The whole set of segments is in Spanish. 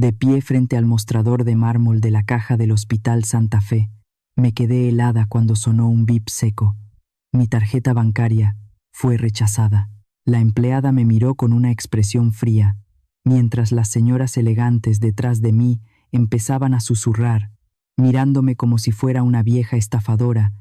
De pie frente al mostrador de mármol de la caja del Hospital Santa Fe, me quedé helada cuando sonó un bip seco. Mi tarjeta bancaria fue rechazada. La empleada me miró con una expresión fría, mientras las señoras elegantes detrás de mí empezaban a susurrar, mirándome como si fuera una vieja estafadora,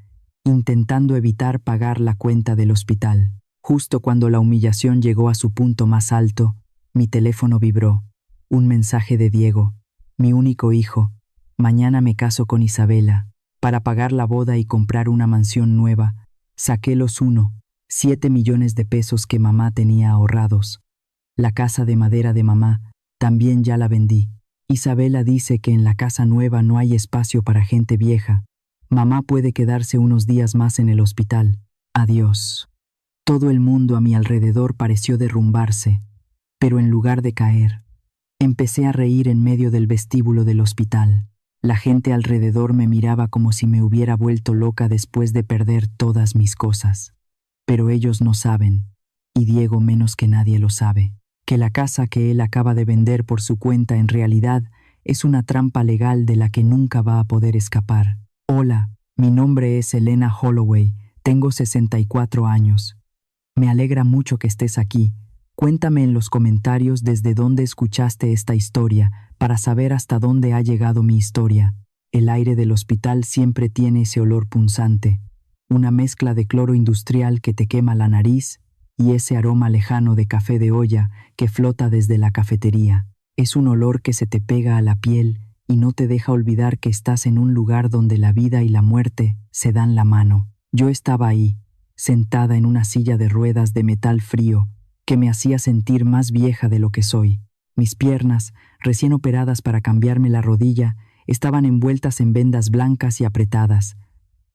intentando evitar pagar la cuenta del hospital. Justo cuando la humillación llegó a su punto más alto, mi teléfono vibró. Un mensaje de Diego, mi único hijo. Mañana me caso con Isabela. Para pagar la boda y comprar una mansión nueva, saqué los 7 millones de pesos que mamá tenía ahorrados. La casa de madera de mamá también ya la vendí. Isabela dice que en la casa nueva no hay espacio para gente vieja. Mamá puede quedarse unos días más en el hospital. Adiós. Todo el mundo a mi alrededor pareció derrumbarse, pero en lugar de caer, empecé a reír en medio del vestíbulo del hospital. La gente alrededor me miraba como si me hubiera vuelto loca después de perder todas mis cosas. Pero ellos no saben, y Diego menos que nadie lo sabe, que la casa que él acaba de vender por su cuenta en realidad es una trampa legal de la que nunca va a poder escapar. Hola, mi nombre es Elena Holloway, tengo 64 años. Me alegra mucho que estés aquí. Cuéntame en los comentarios desde dónde escuchaste esta historia para saber hasta dónde ha llegado mi historia. El aire del hospital siempre tiene ese olor punzante, una mezcla de cloro industrial que te quema la nariz y ese aroma lejano de café de olla que flota desde la cafetería. Es un olor que se te pega a la piel y no te deja olvidar que estás en un lugar donde la vida y la muerte se dan la mano. Yo estaba ahí, sentada en una silla de ruedas de metal frío, que me hacía sentir más vieja de lo que soy. Mis piernas, recién operadas para cambiarme la rodilla, estaban envueltas en vendas blancas y apretadas.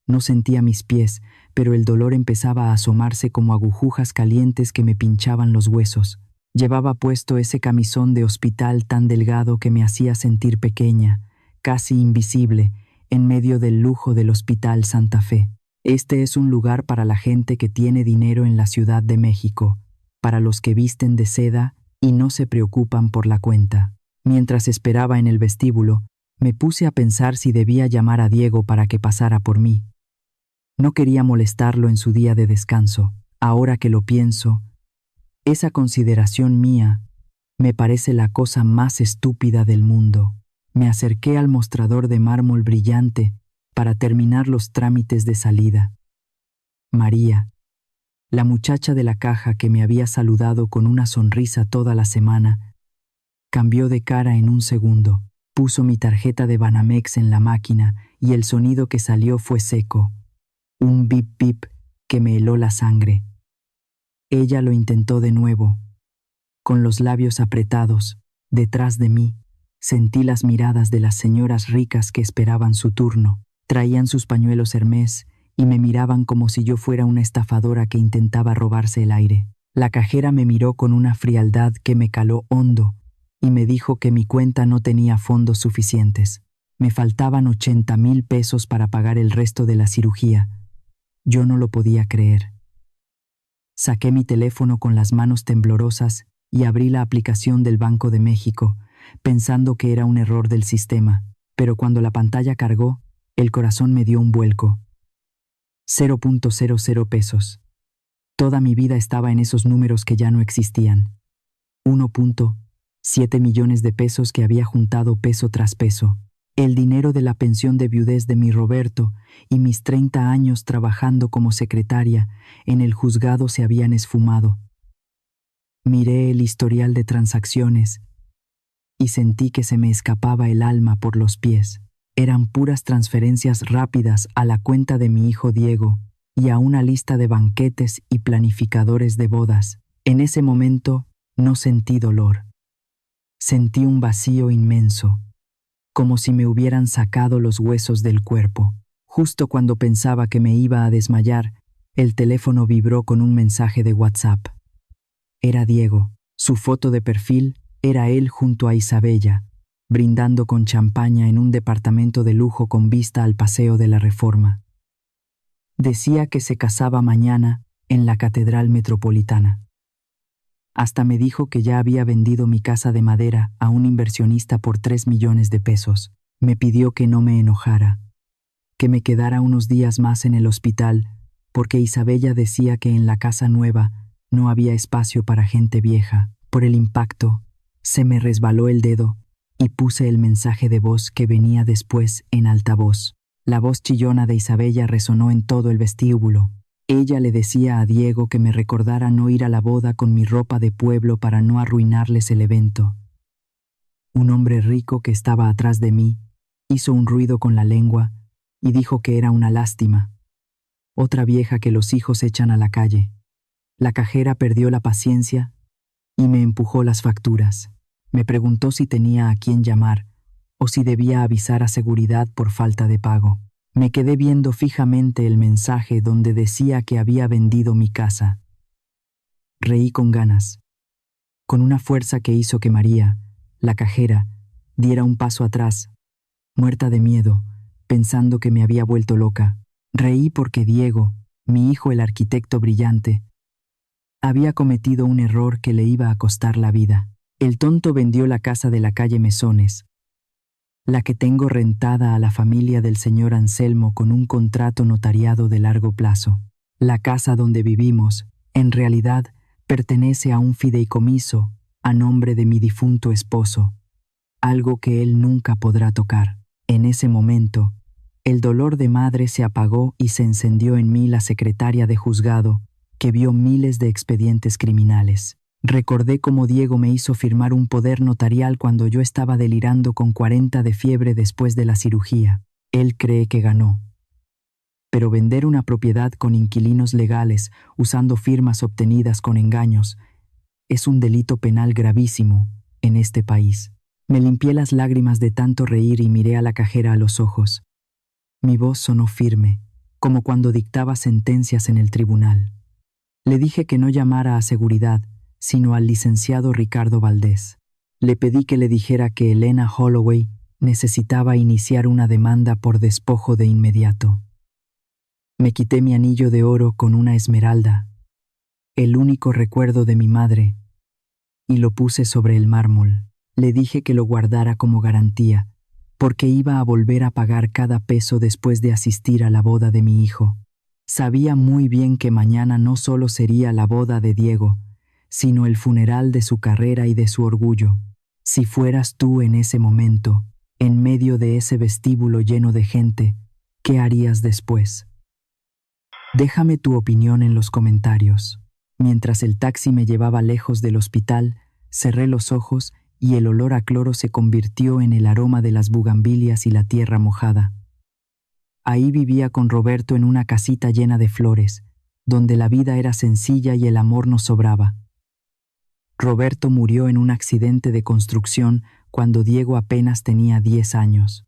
No sentía mis pies, pero el dolor empezaba a asomarse como agujujas calientes que me pinchaban los huesos. Llevaba puesto ese camisón de hospital tan delgado que me hacía sentir pequeña, casi invisible, en medio del lujo del Hospital Santa Fe. Este es un lugar para la gente que tiene dinero en la Ciudad de México, para los que visten de seda y no se preocupan por la cuenta. Mientras esperaba en el vestíbulo, me puse a pensar si debía llamar a Diego para que pasara por mí. No quería molestarlo en su día de descanso. Ahora que lo pienso, esa consideración mía me parece la cosa más estúpida del mundo. Me acerqué al mostrador de mármol brillante para terminar los trámites de salida. María, la muchacha de la caja que me había saludado con una sonrisa toda la semana, cambió de cara en un segundo. Puso mi tarjeta de Banamex en la máquina y el sonido que salió fue seco. Un bip bip que me heló la sangre. Ella lo intentó de nuevo. Con los labios apretados, detrás de mí, sentí las miradas de las señoras ricas que esperaban su turno. Traían sus pañuelos Hermès y me miraban como si yo fuera una estafadora que intentaba robarse el aire. La cajera me miró con una frialdad que me caló hondo y me dijo que mi cuenta no tenía fondos suficientes. Me faltaban 80,000 pesos para pagar el resto de la cirugía. Yo no lo podía creer. Saqué mi teléfono con las manos temblorosas y abrí la aplicación del Banco de México, pensando que era un error del sistema, pero cuando la pantalla cargó, el corazón me dio un vuelco. 0.00 pesos. Toda mi vida estaba en esos números que ya no existían. 1.7 millones de pesos que había juntado peso tras peso. El dinero de la pensión de viudez de mi Roberto y mis 30 años trabajando como secretaria en el juzgado se habían esfumado. Miré el historial de transacciones y sentí que se me escapaba el alma por los pies. Eran puras transferencias rápidas a la cuenta de mi hijo Diego y a una lista de banquetes y planificadores de bodas. En ese momento no sentí dolor. Sentí un vacío inmenso, como si me hubieran sacado los huesos del cuerpo. Justo cuando pensaba que me iba a desmayar, el teléfono vibró con un mensaje de WhatsApp. Era Diego. Su foto de perfil era él junto a Isabella, brindando con champaña en un departamento de lujo con vista al Paseo de la Reforma. Decía que se casaba mañana en la Catedral Metropolitana. Hasta me dijo que ya había vendido mi casa de madera a un inversionista por 3 millones de pesos. Me pidió que no me enojara, que me quedara unos días más en el hospital, porque Isabella decía que en la casa nueva no había espacio para gente vieja. Por el impacto, se me resbaló el dedo y puse el mensaje de voz que venía después en altavoz. La voz chillona de Isabella resonó en todo el vestíbulo. Ella le decía a Diego que me recordara no ir a la boda con mi ropa de pueblo para no arruinarles el evento. Un hombre rico que estaba atrás de mí hizo un ruido con la lengua y dijo que era una lástima. Otra vieja que los hijos echan a la calle. La cajera perdió la paciencia y me empujó las facturas. Me preguntó si tenía a quién llamar o si debía avisar a seguridad por falta de pago. Me quedé viendo fijamente el mensaje donde decía que había vendido mi casa. Reí con ganas, con una fuerza que hizo que María, la cajera, diera un paso atrás, muerta de miedo, pensando que me había vuelto loca. Reí porque Diego, mi hijo el arquitecto brillante, había cometido un error que le iba a costar la vida. El tonto vendió la casa de la calle Mesones, la que tengo rentada a la familia del señor Anselmo con un contrato notariado de largo plazo. La casa donde vivimos, en realidad, pertenece a un fideicomiso a nombre de mi difunto esposo, algo que él nunca podrá tocar. En ese momento, el dolor de madre se apagó y se encendió en mí la secretaria de juzgado, que vio miles de expedientes criminales. Recordé cómo Diego me hizo firmar un poder notarial cuando yo estaba delirando con 40 de fiebre después de la cirugía. Él cree que ganó. Pero vender una propiedad con inquilinos legales, usando firmas obtenidas con engaños, es un delito penal gravísimo en este país. Me limpié las lágrimas de tanto reír y miré a la cajera a los ojos. Mi voz sonó firme, como cuando dictaba sentencias en el tribunal. Le dije que no llamara a seguridad, sino al licenciado Ricardo Valdés. Le pedí que le dijera que Elena Holloway necesitaba iniciar una demanda por despojo de inmediato. Me quité mi anillo de oro con una esmeralda, el único recuerdo de mi madre, y lo puse sobre el mármol. Le dije que lo guardara como garantía, porque iba a volver a pagar cada peso después de asistir a la boda de mi hijo. Sabía muy bien que mañana no solo sería la boda de Diego, sino el funeral de su carrera y de su orgullo. Si fueras tú en ese momento, en medio de ese vestíbulo lleno de gente, ¿qué harías después? Déjame tu opinión en los comentarios. Mientras el taxi me llevaba lejos del hospital, cerré los ojos y el olor a cloro se convirtió en el aroma de las bugambilias y la tierra mojada. Ahí vivía con Roberto en una casita llena de flores, donde la vida era sencilla y el amor nos sobraba. Roberto murió en un accidente de construcción cuando Diego apenas tenía 10 años.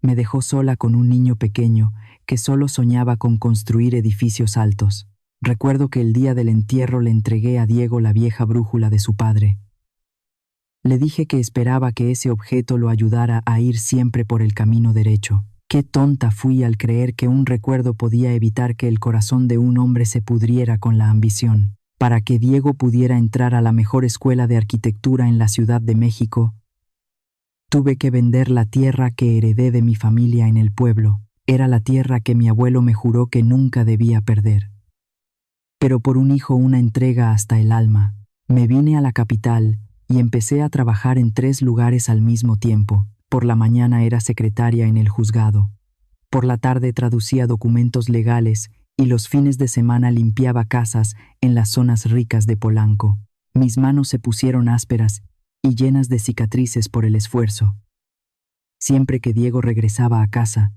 Me dejó sola con un niño pequeño que solo soñaba con construir edificios altos. Recuerdo que el día del entierro le entregué a Diego la vieja brújula de su padre. Le dije que esperaba que ese objeto lo ayudara a ir siempre por el camino derecho. Qué tonta fui al creer que un recuerdo podía evitar que el corazón de un hombre se pudriera con la ambición. Para que Diego pudiera entrar a la mejor escuela de arquitectura en la Ciudad de México, tuve que vender la tierra que heredé de mi familia en el pueblo. Era la tierra que mi abuelo me juró que nunca debía perder. Pero por un hijo una entrega hasta el alma. Me vine a la capital y empecé a trabajar en 3 lugares al mismo tiempo. Por la mañana era secretaria en el juzgado. Por la tarde traducía documentos legales y los fines de semana limpiaba casas en las zonas ricas de Polanco. Mis manos se pusieron ásperas y llenas de cicatrices por el esfuerzo. Siempre que Diego regresaba a casa,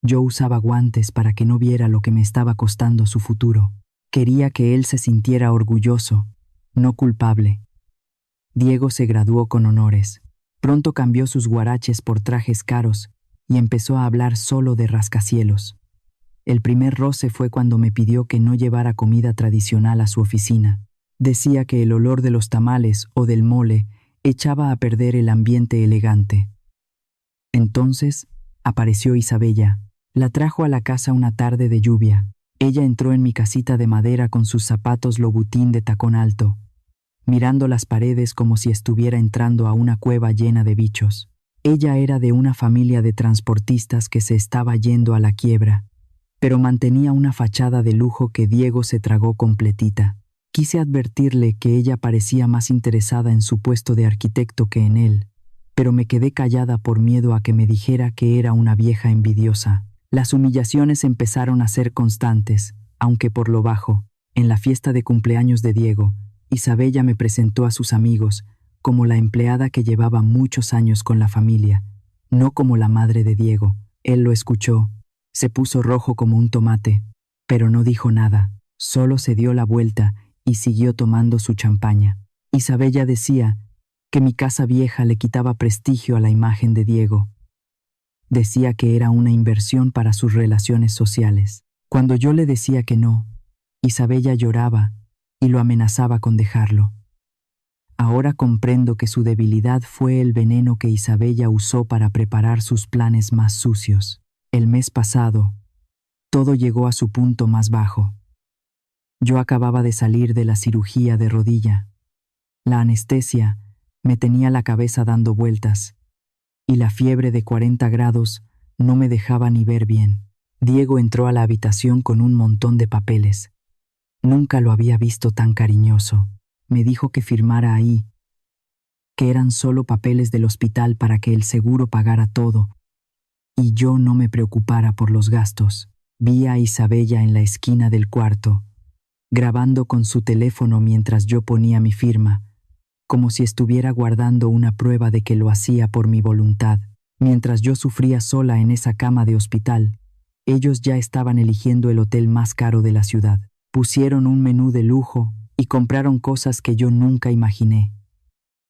yo usaba guantes para que no viera lo que me estaba costando su futuro. Quería que él se sintiera orgulloso, no culpable. Diego se graduó con honores. Pronto cambió sus guaraches por trajes caros y empezó a hablar solo de rascacielos. El primer roce fue cuando me pidió que no llevara comida tradicional a su oficina. Decía que el olor de los tamales o del mole echaba a perder el ambiente elegante. Entonces apareció Isabella. La trajo a la casa una tarde de lluvia. Ella entró en mi casita de madera con sus zapatos Louboutin de tacón alto, mirando las paredes como si estuviera entrando a una cueva llena de bichos. Ella era de una familia de transportistas que se estaba yendo a la quiebra, pero mantenía una fachada de lujo que Diego se tragó completita. Quise advertirle que ella parecía más interesada en su puesto de arquitecto que en él, pero me quedé callada por miedo a que me dijera que era una vieja envidiosa. Las humillaciones empezaron a ser constantes, aunque por lo bajo. En la fiesta de cumpleaños de Diego, Isabella me presentó a sus amigos como la empleada que llevaba muchos años con la familia, no como la madre de Diego. Él lo escuchó, se puso rojo como un tomate, pero no dijo nada, solo se dio la vuelta y siguió tomando su champaña. Isabella decía que mi casa vieja le quitaba prestigio a la imagen de Diego. Decía que era una inversión para sus relaciones sociales. Cuando yo le decía que no, Isabella lloraba y lo amenazaba con dejarlo. Ahora comprendo que su debilidad fue el veneno que Isabella usó para preparar sus planes más sucios. El mes pasado, todo llegó a su punto más bajo. Yo acababa de salir de la cirugía de rodilla. La anestesia me tenía la cabeza dando vueltas, y la fiebre de 40 grados no me dejaba ni ver bien. Diego entró a la habitación con un montón de papeles. Nunca lo había visto tan cariñoso. Me dijo que firmara ahí, que eran solo papeles del hospital para que el seguro pagara todo, y yo no me preocupara por los gastos. Vi a Isabella en la esquina del cuarto, grabando con su teléfono mientras yo ponía mi firma, como si estuviera guardando una prueba de que lo hacía por mi voluntad. Mientras yo sufría sola en esa cama de hospital, ellos ya estaban eligiendo el hotel más caro de la ciudad. Pusieron un menú de lujo y compraron cosas que yo nunca imaginé.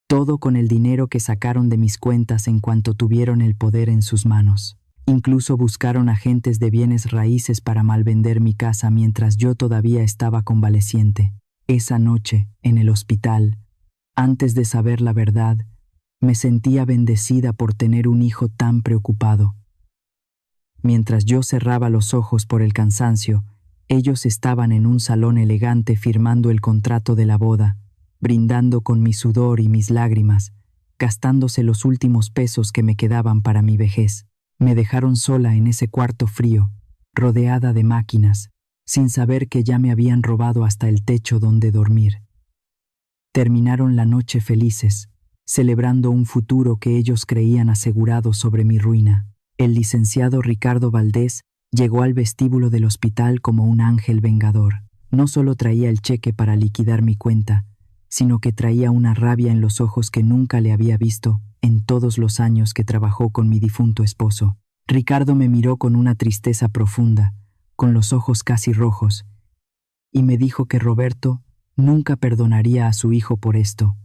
Todo con el dinero que sacaron de mis cuentas en cuanto tuvieron el poder en sus manos. Incluso buscaron agentes de bienes raíces para malvender mi casa mientras yo todavía estaba convaleciente. Esa noche, en el hospital, antes de saber la verdad, me sentía bendecida por tener un hijo tan preocupado. Mientras yo cerraba los ojos por el cansancio, ellos estaban en un salón elegante firmando el contrato de la boda, brindando con mi sudor y mis lágrimas, gastándose los últimos pesos que me quedaban para mi vejez. Me dejaron sola en ese cuarto frío, rodeada de máquinas, sin saber que ya me habían robado hasta el techo donde dormir. Terminaron la noche felices, celebrando un futuro que ellos creían asegurado sobre mi ruina. El licenciado Ricardo Valdés llegó al vestíbulo del hospital como un ángel vengador. No solo traía el cheque para liquidar mi cuenta, sino que traía una rabia en los ojos que nunca le había visto en todos los años que trabajó con mi difunto esposo. Ricardo me miró con una tristeza profunda, con los ojos casi rojos, y me dijo que Roberto nunca perdonaría a su hijo por esto.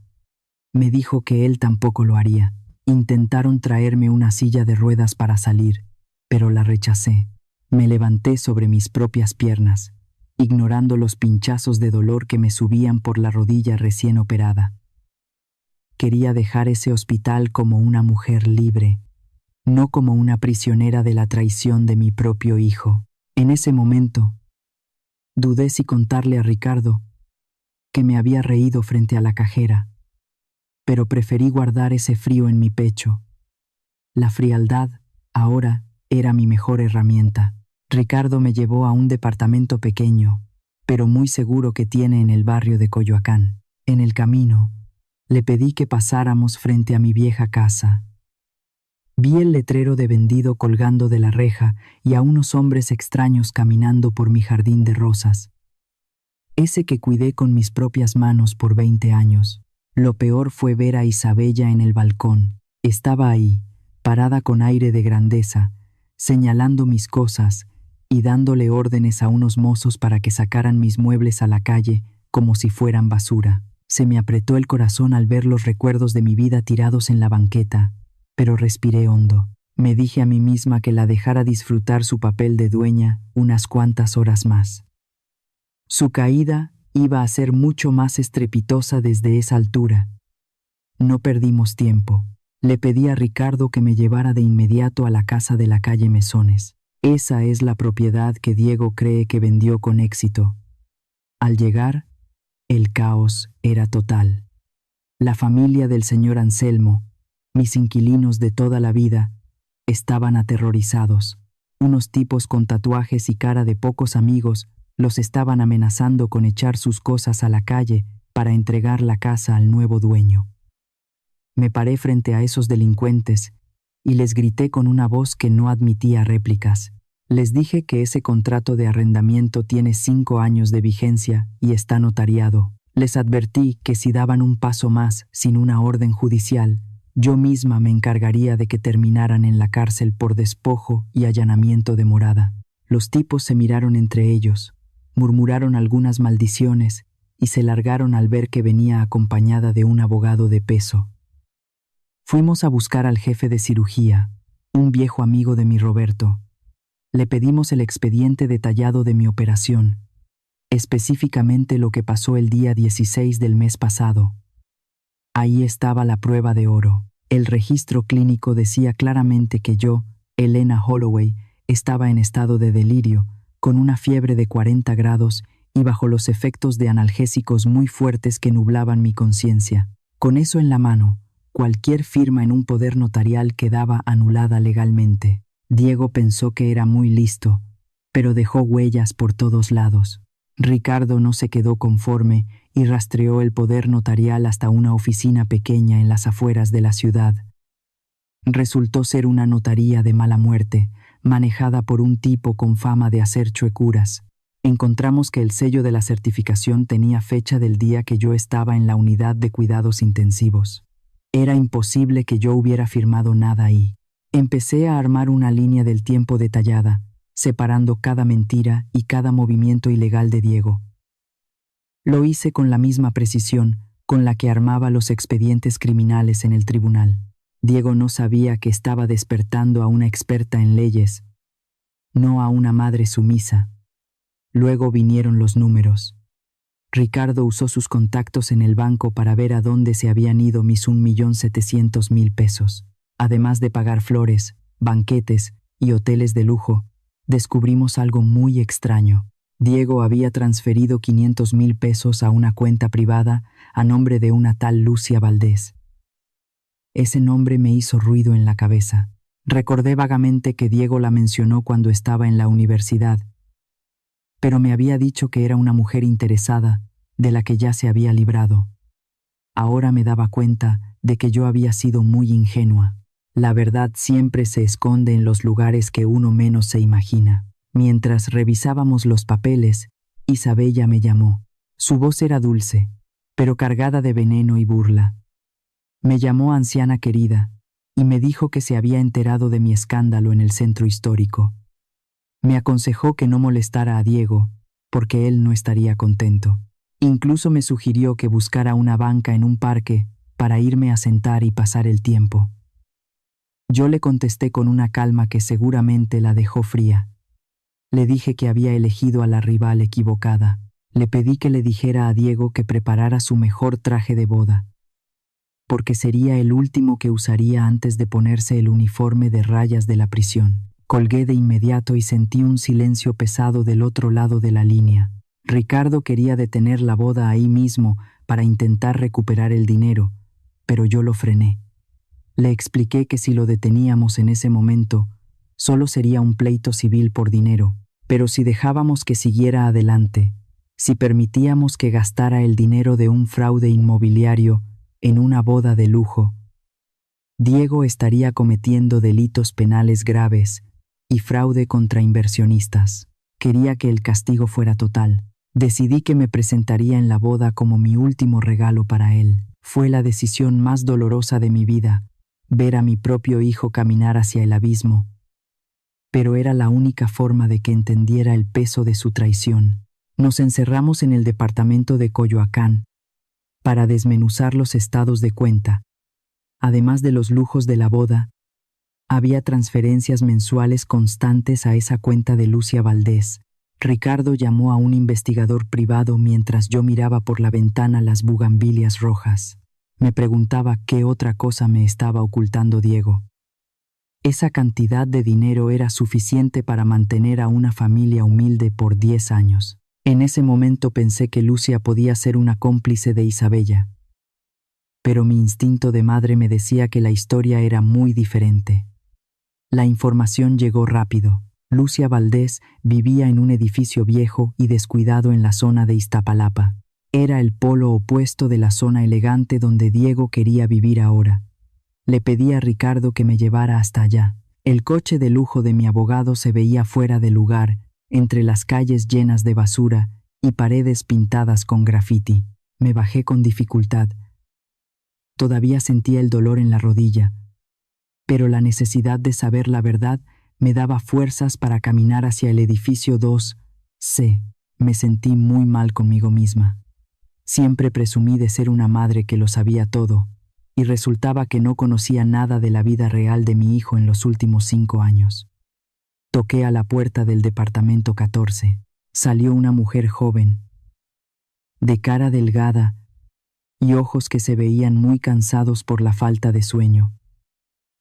Me dijo que él tampoco lo haría. Intentaron traerme una silla de ruedas para salir, pero la rechacé. Me levanté sobre mis propias piernas, ignorando los pinchazos de dolor que me subían por la rodilla recién operada. Quería dejar ese hospital como una mujer libre, no como una prisionera de la traición de mi propio hijo. En ese momento, dudé si contarle a Ricardo que me había reído frente a la cajera, pero preferí guardar ese frío en mi pecho. La frialdad, ahora, era mi mejor herramienta. Ricardo me llevó a un departamento pequeño, pero muy seguro que tiene en el barrio de Coyoacán. En el camino, le pedí que pasáramos frente a mi vieja casa. Vi el letrero de vendido colgando de la reja y a unos hombres extraños caminando por mi jardín de rosas. Ese que cuidé con mis propias manos por 20 años. Lo peor fue ver a Isabella en el balcón. Estaba ahí, parada con aire de grandeza, señalando mis cosas y dándole órdenes a unos mozos para que sacaran mis muebles a la calle como si fueran basura. Se me apretó el corazón al ver los recuerdos de mi vida tirados en la banqueta, pero respiré hondo. Me dije a mí misma que la dejara disfrutar su papel de dueña unas cuantas horas más. Su caída iba a ser mucho más estrepitosa desde esa altura. No perdimos tiempo. Le pedí a Ricardo que me llevara de inmediato a la casa de la calle Mesones. Esa es la propiedad que Diego cree que vendió con éxito. Al llegar, el caos era total. La familia del señor Anselmo, mis inquilinos de toda la vida, estaban aterrorizados. Unos tipos con tatuajes y cara de pocos amigos los estaban amenazando con echar sus cosas a la calle para entregar la casa al nuevo dueño. Me paré frente a esos delincuentes y les grité con una voz que no admitía réplicas. Les dije que ese contrato de arrendamiento tiene 5 años de vigencia y está notariado. Les advertí que si daban un paso más sin una orden judicial, yo misma me encargaría de que terminaran en la cárcel por despojo y allanamiento de morada. Los tipos se miraron entre ellos, murmuraron algunas maldiciones y se largaron al ver que venía acompañada de un abogado de peso. Fuimos a buscar al jefe de cirugía, un viejo amigo de mi Roberto. Le pedimos el expediente detallado de mi operación, específicamente lo que pasó el día 16 del mes pasado. Ahí estaba la prueba de oro. El registro clínico decía claramente que yo, Elena Holloway, estaba en estado de delirio, con una fiebre de 40 grados y bajo los efectos de analgésicos muy fuertes que nublaban mi conciencia. Con eso en la mano, cualquier firma en un poder notarial quedaba anulada legalmente. Diego pensó que era muy listo, pero dejó huellas por todos lados. Ricardo no se quedó conforme y rastreó el poder notarial hasta una oficina pequeña en las afueras de la ciudad. Resultó ser una notaría de mala muerte, manejada por un tipo con fama de hacer chuecuras. Encontramos que el sello de la certificación tenía fecha del día que yo estaba en la unidad de cuidados intensivos. Era imposible que yo hubiera firmado nada ahí. Empecé a armar una línea del tiempo detallada, separando cada mentira y cada movimiento ilegal de Diego. Lo hice con la misma precisión con la que armaba los expedientes criminales en el tribunal. Diego no sabía que estaba despertando a una experta en leyes, no a una madre sumisa. Luego vinieron los números. Ricardo usó sus contactos en el banco para ver a dónde se habían ido mis 1.700.000 pesos. Además de pagar flores, banquetes y hoteles de lujo, descubrimos algo muy extraño. Diego había transferido 500.000 pesos a una cuenta privada a nombre de una tal Lucia Valdés. Ese nombre me hizo ruido en la cabeza. Recordé vagamente que Diego la mencionó cuando estaba en la universidad, pero me había dicho que era una mujer interesada, de la que ya se había librado. Ahora me daba cuenta de que yo había sido muy ingenua. La verdad siempre se esconde en los lugares que uno menos se imagina. Mientras revisábamos los papeles, Isabella me llamó. Su voz era dulce, pero cargada de veneno y burla. Me llamó anciana querida y me dijo que se había enterado de mi escándalo en el centro histórico. Me aconsejó que no molestara a Diego, porque él no estaría contento. Incluso me sugirió que buscara una banca en un parque para irme a sentar y pasar el tiempo. Yo le contesté con una calma que seguramente la dejó fría. Le dije que había elegido a la rival equivocada. Le pedí que le dijera a Diego que preparara su mejor traje de boda, porque sería el último que usaría antes de ponerse el uniforme de rayas de la prisión. Colgué de inmediato y sentí un silencio pesado del otro lado de la línea. Ricardo quería detener la boda ahí mismo para intentar recuperar el dinero, pero yo lo frené. Le expliqué que si lo deteníamos en ese momento, solo sería un pleito civil por dinero, pero si dejábamos que siguiera adelante, si permitíamos que gastara el dinero de un fraude inmobiliario en una boda de lujo, Diego estaría cometiendo delitos penales graves y fraude contra inversionistas. Quería que el castigo fuera total. Decidí que me presentaría en la boda como mi último regalo para él. Fue la decisión más dolorosa de mi vida, ver a mi propio hijo caminar hacia el abismo, pero era la única forma de que entendiera el peso de su traición. Nos encerramos en el departamento de Coyoacán para desmenuzar los estados de cuenta. Además de los lujos de la boda, había transferencias mensuales constantes a esa cuenta de Lucia Valdés. Ricardo llamó a un investigador privado mientras yo miraba por la ventana las bugambilias rojas. Me preguntaba qué otra cosa me estaba ocultando Diego. Esa cantidad de dinero era suficiente para mantener a una familia humilde por 10 años. En ese momento pensé que Lucia podía ser una cómplice de Isabella. Pero mi instinto de madre me decía que la historia era muy diferente. La información llegó rápido. Lucia Valdés vivía en un edificio viejo y descuidado en la zona de Iztapalapa. Era el polo opuesto de la zona elegante donde Diego quería vivir ahora. Le pedí a Ricardo que me llevara hasta allá. El coche de lujo de mi abogado se veía fuera de lugar, entre las calles llenas de basura y paredes pintadas con grafiti. Me bajé con dificultad. Todavía sentía el dolor en la rodilla, pero la necesidad de saber la verdad me daba fuerzas para caminar hacia el edificio 2C. Me sentí muy mal conmigo misma. Siempre presumí de ser una madre que lo sabía todo, y resultaba que no conocía nada de la vida real de mi hijo en los últimos 5 años. Toqué a la puerta del departamento 14. Salió una mujer joven, de cara delgada y ojos que se veían muy cansados por la falta de sueño.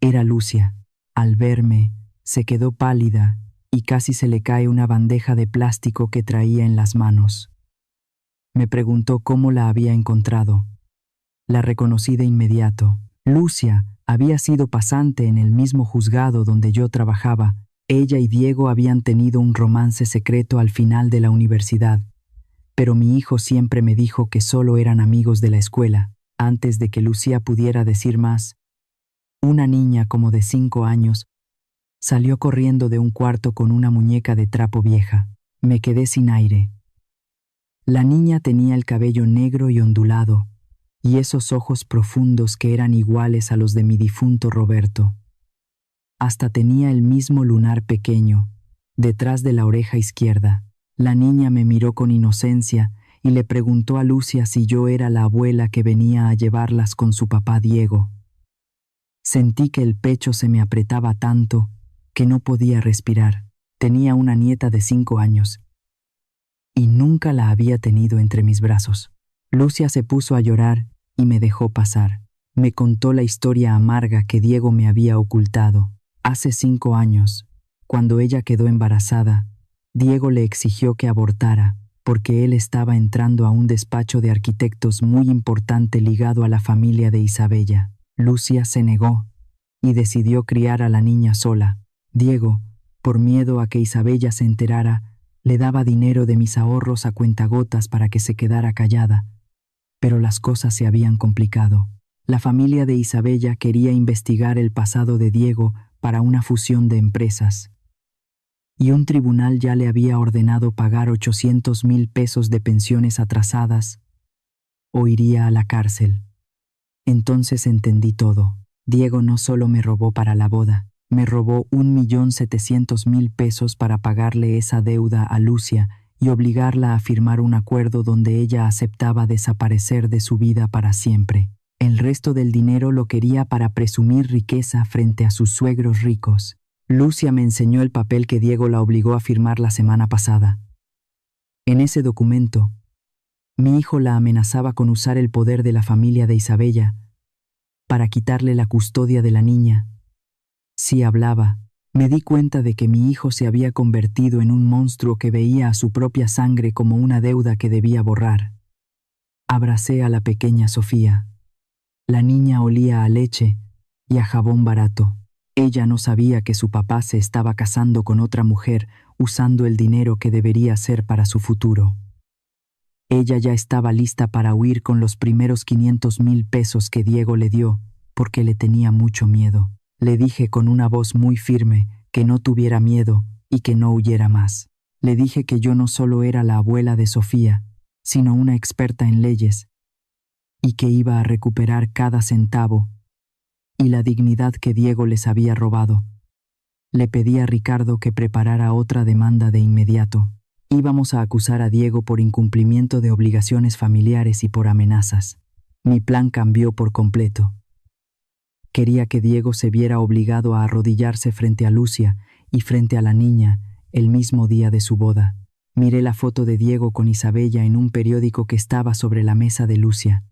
Era Lucia. Al verme, se quedó pálida y casi se le cae una bandeja de plástico que traía en las manos. Me preguntó cómo la había encontrado. La reconocí de inmediato. Lucia había sido pasante en el mismo juzgado donde yo trabajaba. Ella y Diego habían tenido un romance secreto al final de la universidad, pero mi hijo siempre me dijo que solo eran amigos de la escuela. Antes de que Lucia pudiera decir más, una niña como de 5 años salió corriendo de un cuarto con una muñeca de trapo vieja. Me quedé sin aire. La niña tenía el cabello negro y ondulado, y esos ojos profundos que eran iguales a los de mi difunto Roberto. Hasta tenía el mismo lunar pequeño, detrás de la oreja izquierda. La niña me miró con inocencia y le preguntó a Lucia si yo era la abuela que venía a llevarlas con su papá Diego. Sentí que el pecho se me apretaba tanto que no podía respirar. Tenía una nieta de 5 años y nunca la había tenido entre mis brazos. Lucia se puso a llorar y me dejó pasar. Me contó la historia amarga que Diego me había ocultado. Hace 5 años, cuando ella quedó embarazada, Diego le exigió que abortara porque él estaba entrando a un despacho de arquitectos muy importante ligado a la familia de Isabella. Lucia se negó y decidió criar a la niña sola. Diego, por miedo a que Isabella se enterara, le daba dinero de mis ahorros a cuentagotas para que se quedara callada. Pero las cosas se habían complicado. La familia de Isabella quería investigar el pasado de Diego para una fusión de empresas, y un tribunal ya le había ordenado pagar 800,000 pesos de pensiones atrasadas o iría a la cárcel. Entonces entendí todo. Diego no solo me robó para la boda, me robó 1,700,000 pesos para pagarle esa deuda a Lucia y obligarla a firmar un acuerdo donde ella aceptaba desaparecer de su vida para siempre. El resto del dinero lo quería para presumir riqueza frente a sus suegros ricos. Lucia me enseñó el papel que Diego la obligó a firmar la semana pasada. En ese documento, mi hijo la amenazaba con usar el poder de la familia de Isabella para quitarle la custodia de la niña. Si hablaba, me di cuenta de que mi hijo se había convertido en un monstruo que veía a su propia sangre como una deuda que debía borrar. Abracé a la pequeña Sofía. La niña olía a leche y a jabón barato. Ella no sabía que su papá se estaba casando con otra mujer usando el dinero que debería ser para su futuro. Ella ya estaba lista para huir con los primeros 500,000 pesos que Diego le dio, porque le tenía mucho miedo. Le dije con una voz muy firme que no tuviera miedo y que no huyera más. Le dije que yo no solo era la abuela de Sofía, sino una experta en leyes, y que iba a recuperar cada centavo y la dignidad que Diego les había robado. Le pedí a Ricardo que preparara otra demanda de inmediato. Íbamos a acusar a Diego por incumplimiento de obligaciones familiares y por amenazas. Mi plan cambió por completo. Quería que Diego se viera obligado a arrodillarse frente a Lucia y frente a la niña el mismo día de su boda. Miré la foto de Diego con Isabella en un periódico que estaba sobre la mesa de Lucia.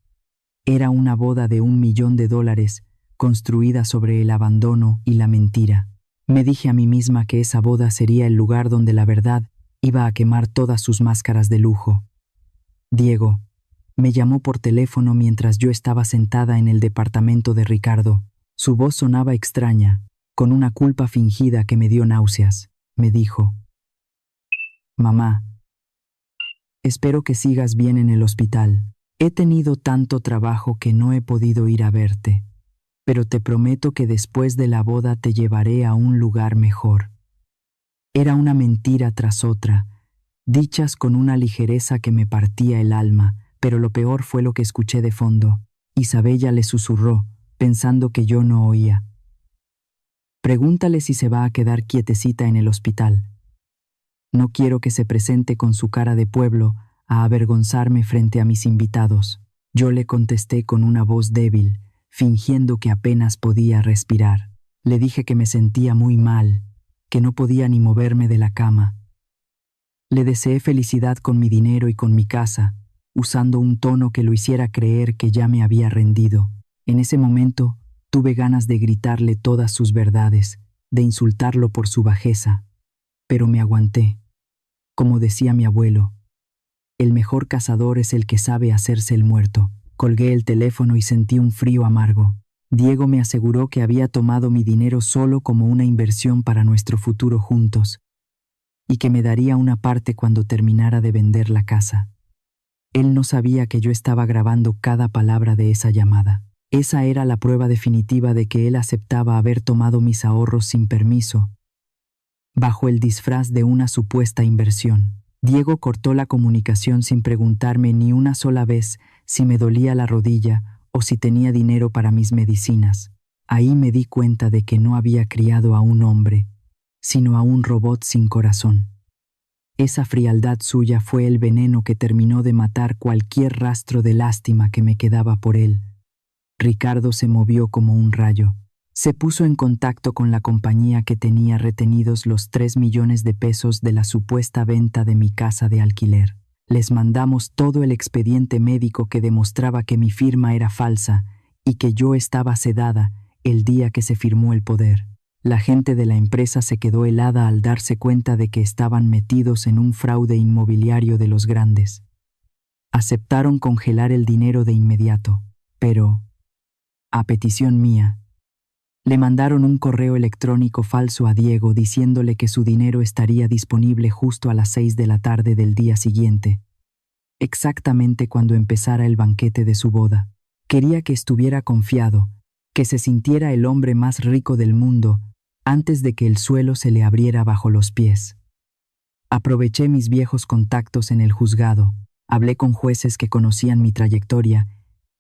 Era una boda de $1,000,000 construida sobre el abandono y la mentira. Me dije a mí misma que esa boda sería el lugar donde la verdad iba a quemar todas sus máscaras de lujo. Diego me llamó por teléfono mientras yo estaba sentada en el departamento de Ricardo. Su voz sonaba extraña, con una culpa fingida que me dio náuseas. Me dijo: «Mamá, espero que sigas bien en el hospital. He tenido tanto trabajo que no he podido ir a verte, pero te prometo que después de la boda te llevaré a un lugar mejor». Era una mentira tras otra, dichas con una ligereza que me partía el alma, pero lo peor fue lo que escuché de fondo. Isabella le susurró, pensando que yo no oía: «Pregúntale si se va a quedar quietecita en el hospital. No quiero que se presente con su cara de pueblo a avergonzarme frente a mis invitados». Yo le contesté con una voz débil, fingiendo que apenas podía respirar. Le dije que me sentía muy mal, que no podía ni moverme de la cama. Le deseé felicidad con mi dinero y con mi casa, usando un tono que lo hiciera creer que ya me había rendido. En ese momento tuve ganas de gritarle todas sus verdades, de insultarlo por su bajeza, pero me aguanté. Como decía mi abuelo, el mejor cazador es el que sabe hacerse el muerto. Colgué el teléfono y sentí un frío amargo. Diego me aseguró que había tomado mi dinero solo como una inversión para nuestro futuro juntos, y que me daría una parte cuando terminara de vender la casa. Él no sabía que yo estaba grabando cada palabra de esa llamada. Esa era la prueba definitiva de que él aceptaba haber tomado mis ahorros sin permiso, bajo el disfraz de una supuesta inversión. Diego cortó la comunicación sin preguntarme ni una sola vez si me dolía la rodilla o si tenía dinero para mis medicinas. Ahí me di cuenta de que no había criado a un hombre, sino a un robot sin corazón. Esa frialdad suya fue el veneno que terminó de matar cualquier rastro de lástima que me quedaba por él. Ricardo se movió como un rayo. Se puso en contacto con la compañía que tenía retenidos los 3 millones de pesos de la supuesta venta de mi casa de alquiler. Les mandamos todo el expediente médico que demostraba que mi firma era falsa y que yo estaba sedada el día que se firmó el poder. La gente de la empresa se quedó helada al darse cuenta de que estaban metidos en un fraude inmobiliario de los grandes. Aceptaron congelar el dinero de inmediato, pero, a petición mía, le mandaron un correo electrónico falso a Diego diciéndole que su dinero estaría disponible justo a las 6 de la tarde del día siguiente, exactamente cuando empezara el banquete de su boda. Quería que estuviera confiado, que se sintiera el hombre más rico del mundo antes de que el suelo se le abriera bajo los pies. Aproveché mis viejos contactos en el juzgado, hablé con jueces que conocían mi trayectoria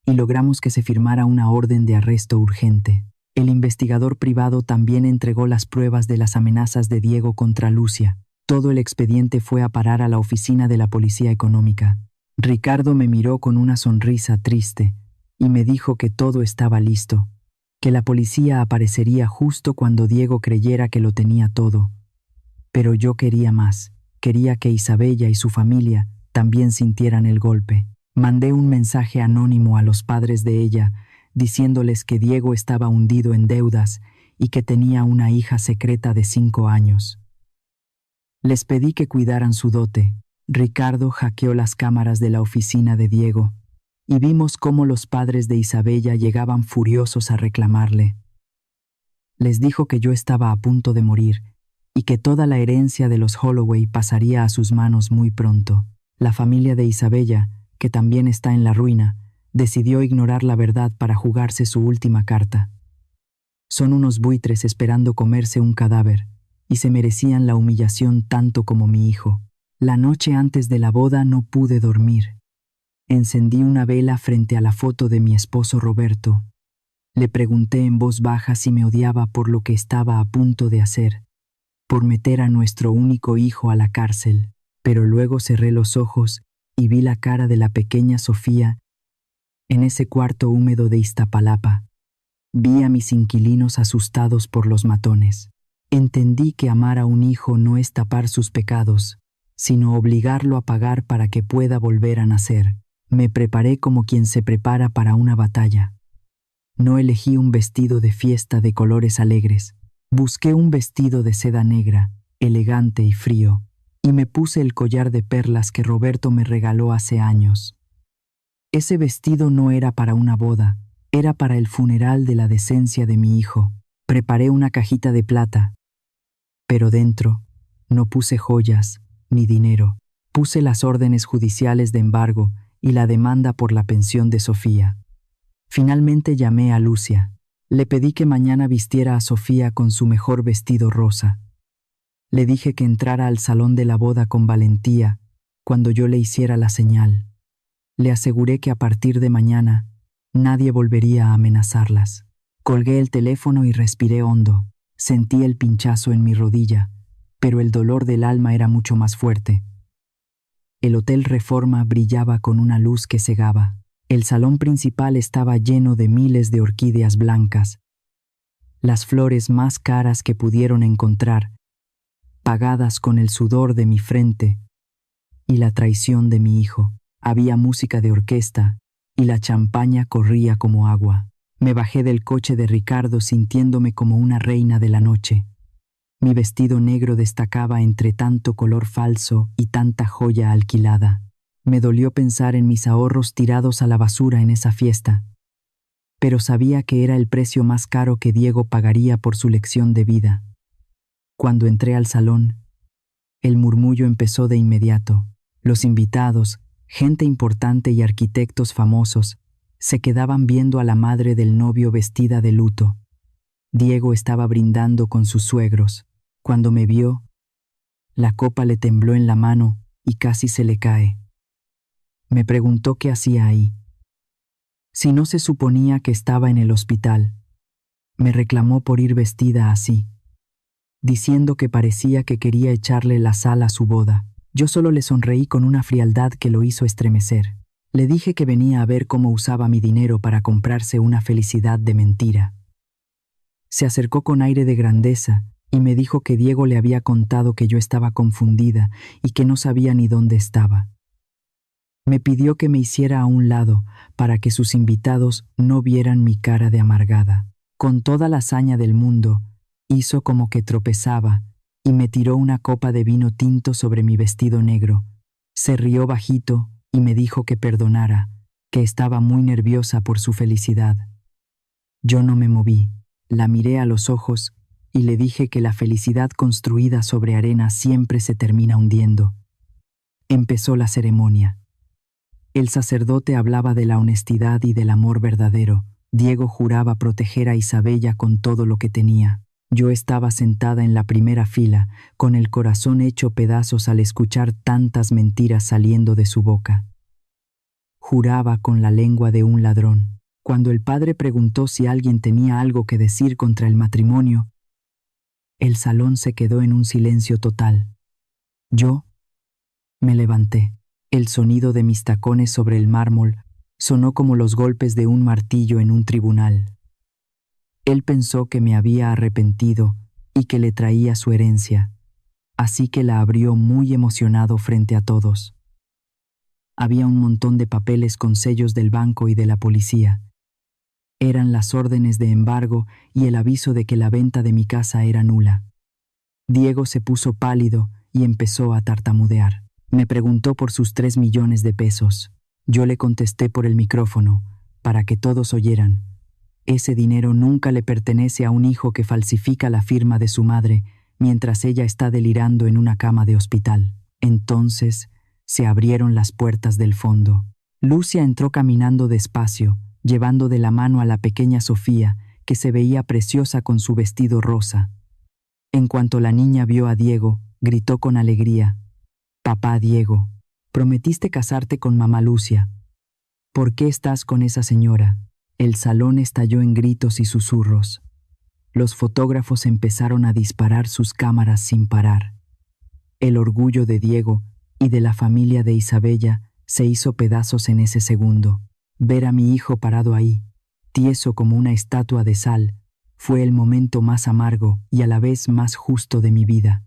y logramos que se firmara una orden de arresto urgente. El investigador privado también entregó las pruebas de las amenazas de Diego contra Lucia. Todo el expediente fue a parar a la oficina de la Policía Económica. Ricardo me miró con una sonrisa triste y me dijo que todo estaba listo, que la policía aparecería justo cuando Diego creyera que lo tenía todo. Pero yo quería más. Quería que Isabella y su familia también sintieran el golpe. Mandé un mensaje anónimo a los padres de ella, diciéndoles que Diego estaba hundido en deudas y que tenía una hija secreta de 5 años. Les pedí que cuidaran su dote. Ricardo hackeó las cámaras de la oficina de Diego y vimos cómo los padres de Isabella llegaban furiosos a reclamarle. Les dijo que yo estaba a punto de morir y que toda la herencia de los Holloway pasaría a sus manos muy pronto. La familia de Isabella, que también está en la ruina, decidió ignorar la verdad para jugarse su última carta. Son unos buitres esperando comerse un cadáver, y se merecían la humillación tanto como mi hijo. La noche antes de la boda no pude dormir. Encendí una vela frente a la foto de mi esposo Roberto. Le pregunté en voz baja si me odiaba por lo que estaba a punto de hacer, por meter a nuestro único hijo a la cárcel, pero luego cerré los ojos y vi la cara de la pequeña Sofía en ese cuarto húmedo de Iztapalapa. Vi a mis inquilinos asustados por los matones. Entendí que amar a un hijo no es tapar sus pecados, sino obligarlo a pagar para que pueda volver a nacer. Me preparé como quien se prepara para una batalla. No elegí un vestido de fiesta de colores alegres. Busqué un vestido de seda negra, elegante y frío, y me puse el collar de perlas que Roberto me regaló hace años. Ese vestido no era para una boda, era para el funeral de la decencia de mi hijo. Preparé una cajita de plata, pero dentro no puse joyas ni dinero. Puse las órdenes judiciales de embargo y la demanda por la pensión de Sofía. Finalmente llamé a Lucia. Le pedí que mañana vistiera a Sofía con su mejor vestido rosa. Le dije que entrara al salón de la boda con valentía cuando yo le hiciera la señal. Le aseguré que a partir de mañana nadie volvería a amenazarlas. Colgué el teléfono y respiré hondo. Sentí el pinchazo en mi rodilla, pero el dolor del alma era mucho más fuerte. El Hotel Reforma brillaba con una luz que cegaba. El salón principal estaba lleno de miles de orquídeas blancas, las flores más caras que pudieron encontrar, pagadas con el sudor de mi frente y la traición de mi hijo. Había música de orquesta y la champaña corría como agua. Me bajé del coche de Ricardo sintiéndome como una reina de la noche. Mi vestido negro destacaba entre tanto color falso y tanta joya alquilada. Me dolió pensar en mis ahorros tirados a la basura en esa fiesta, pero sabía que era el precio más caro que Diego pagaría por su lección de vida. Cuando entré al salón, el murmullo empezó de inmediato. Los invitados, gente importante y arquitectos famosos, se quedaban viendo a la madre del novio vestida de luto. Diego estaba brindando con sus suegros. Cuando me vio, la copa le tembló en la mano y casi se le cae. Me preguntó qué hacía ahí. Si no se suponía que estaba en el hospital. Me reclamó por ir vestida así, diciendo que parecía que quería echarle la sal a su boda. Yo solo le sonreí con una frialdad que lo hizo estremecer. Le dije que venía a ver cómo usaba mi dinero para comprarse una felicidad de mentira. Se acercó con aire de grandeza y me dijo que Diego le había contado que yo estaba confundida y que no sabía ni dónde estaba. Me pidió que me hiciera a un lado para que sus invitados no vieran mi cara de amargada. Con toda la hazaña del mundo, hizo como que tropezaba y me tiró una copa de vino tinto sobre mi vestido negro. Se rió bajito y me dijo que perdonara, que estaba muy nerviosa por su felicidad. Yo no me moví, la miré a los ojos y le dije que la felicidad construida sobre arena siempre se termina hundiendo. Empezó la ceremonia. El sacerdote hablaba de la honestidad y del amor verdadero. Diego juraba proteger a Isabella con todo lo que tenía. Yo estaba sentada en la primera fila, con el corazón hecho pedazos al escuchar tantas mentiras saliendo de su boca. Juraba con la lengua de un ladrón. Cuando el padre preguntó si alguien tenía algo que decir contra el matrimonio, el salón se quedó en un silencio total. Yo me levanté. El sonido de mis tacones sobre el mármol sonó como los golpes de un martillo en un tribunal. Él pensó que me había arrepentido y que le traía su herencia, así que la abrió muy emocionado frente a todos. Había un montón de papeles con sellos del banco y de la policía. Eran las órdenes de embargo y el aviso de que la venta de mi casa era nula. Diego se puso pálido y empezó a tartamudear. Me preguntó por sus 3 millones de pesos. Yo le contesté por el micrófono, para que todos oyeran. Ese dinero nunca le pertenece a un hijo que falsifica la firma de su madre mientras ella está delirando en una cama de hospital. Entonces se abrieron las puertas del fondo. Lucia entró caminando despacio, llevando de la mano a la pequeña Sofía, que se veía preciosa con su vestido rosa. En cuanto la niña vio a Diego, gritó con alegría: «Papá Diego, prometiste casarte con mamá Lucia. ¿Por qué estás con esa señora?» El salón estalló en gritos y susurros. Los fotógrafos empezaron a disparar sus cámaras sin parar. El orgullo de Diego y de la familia de Isabella se hizo pedazos en ese segundo. Ver a mi hijo parado ahí, tieso como una estatua de sal, fue el momento más amargo y a la vez más justo de mi vida.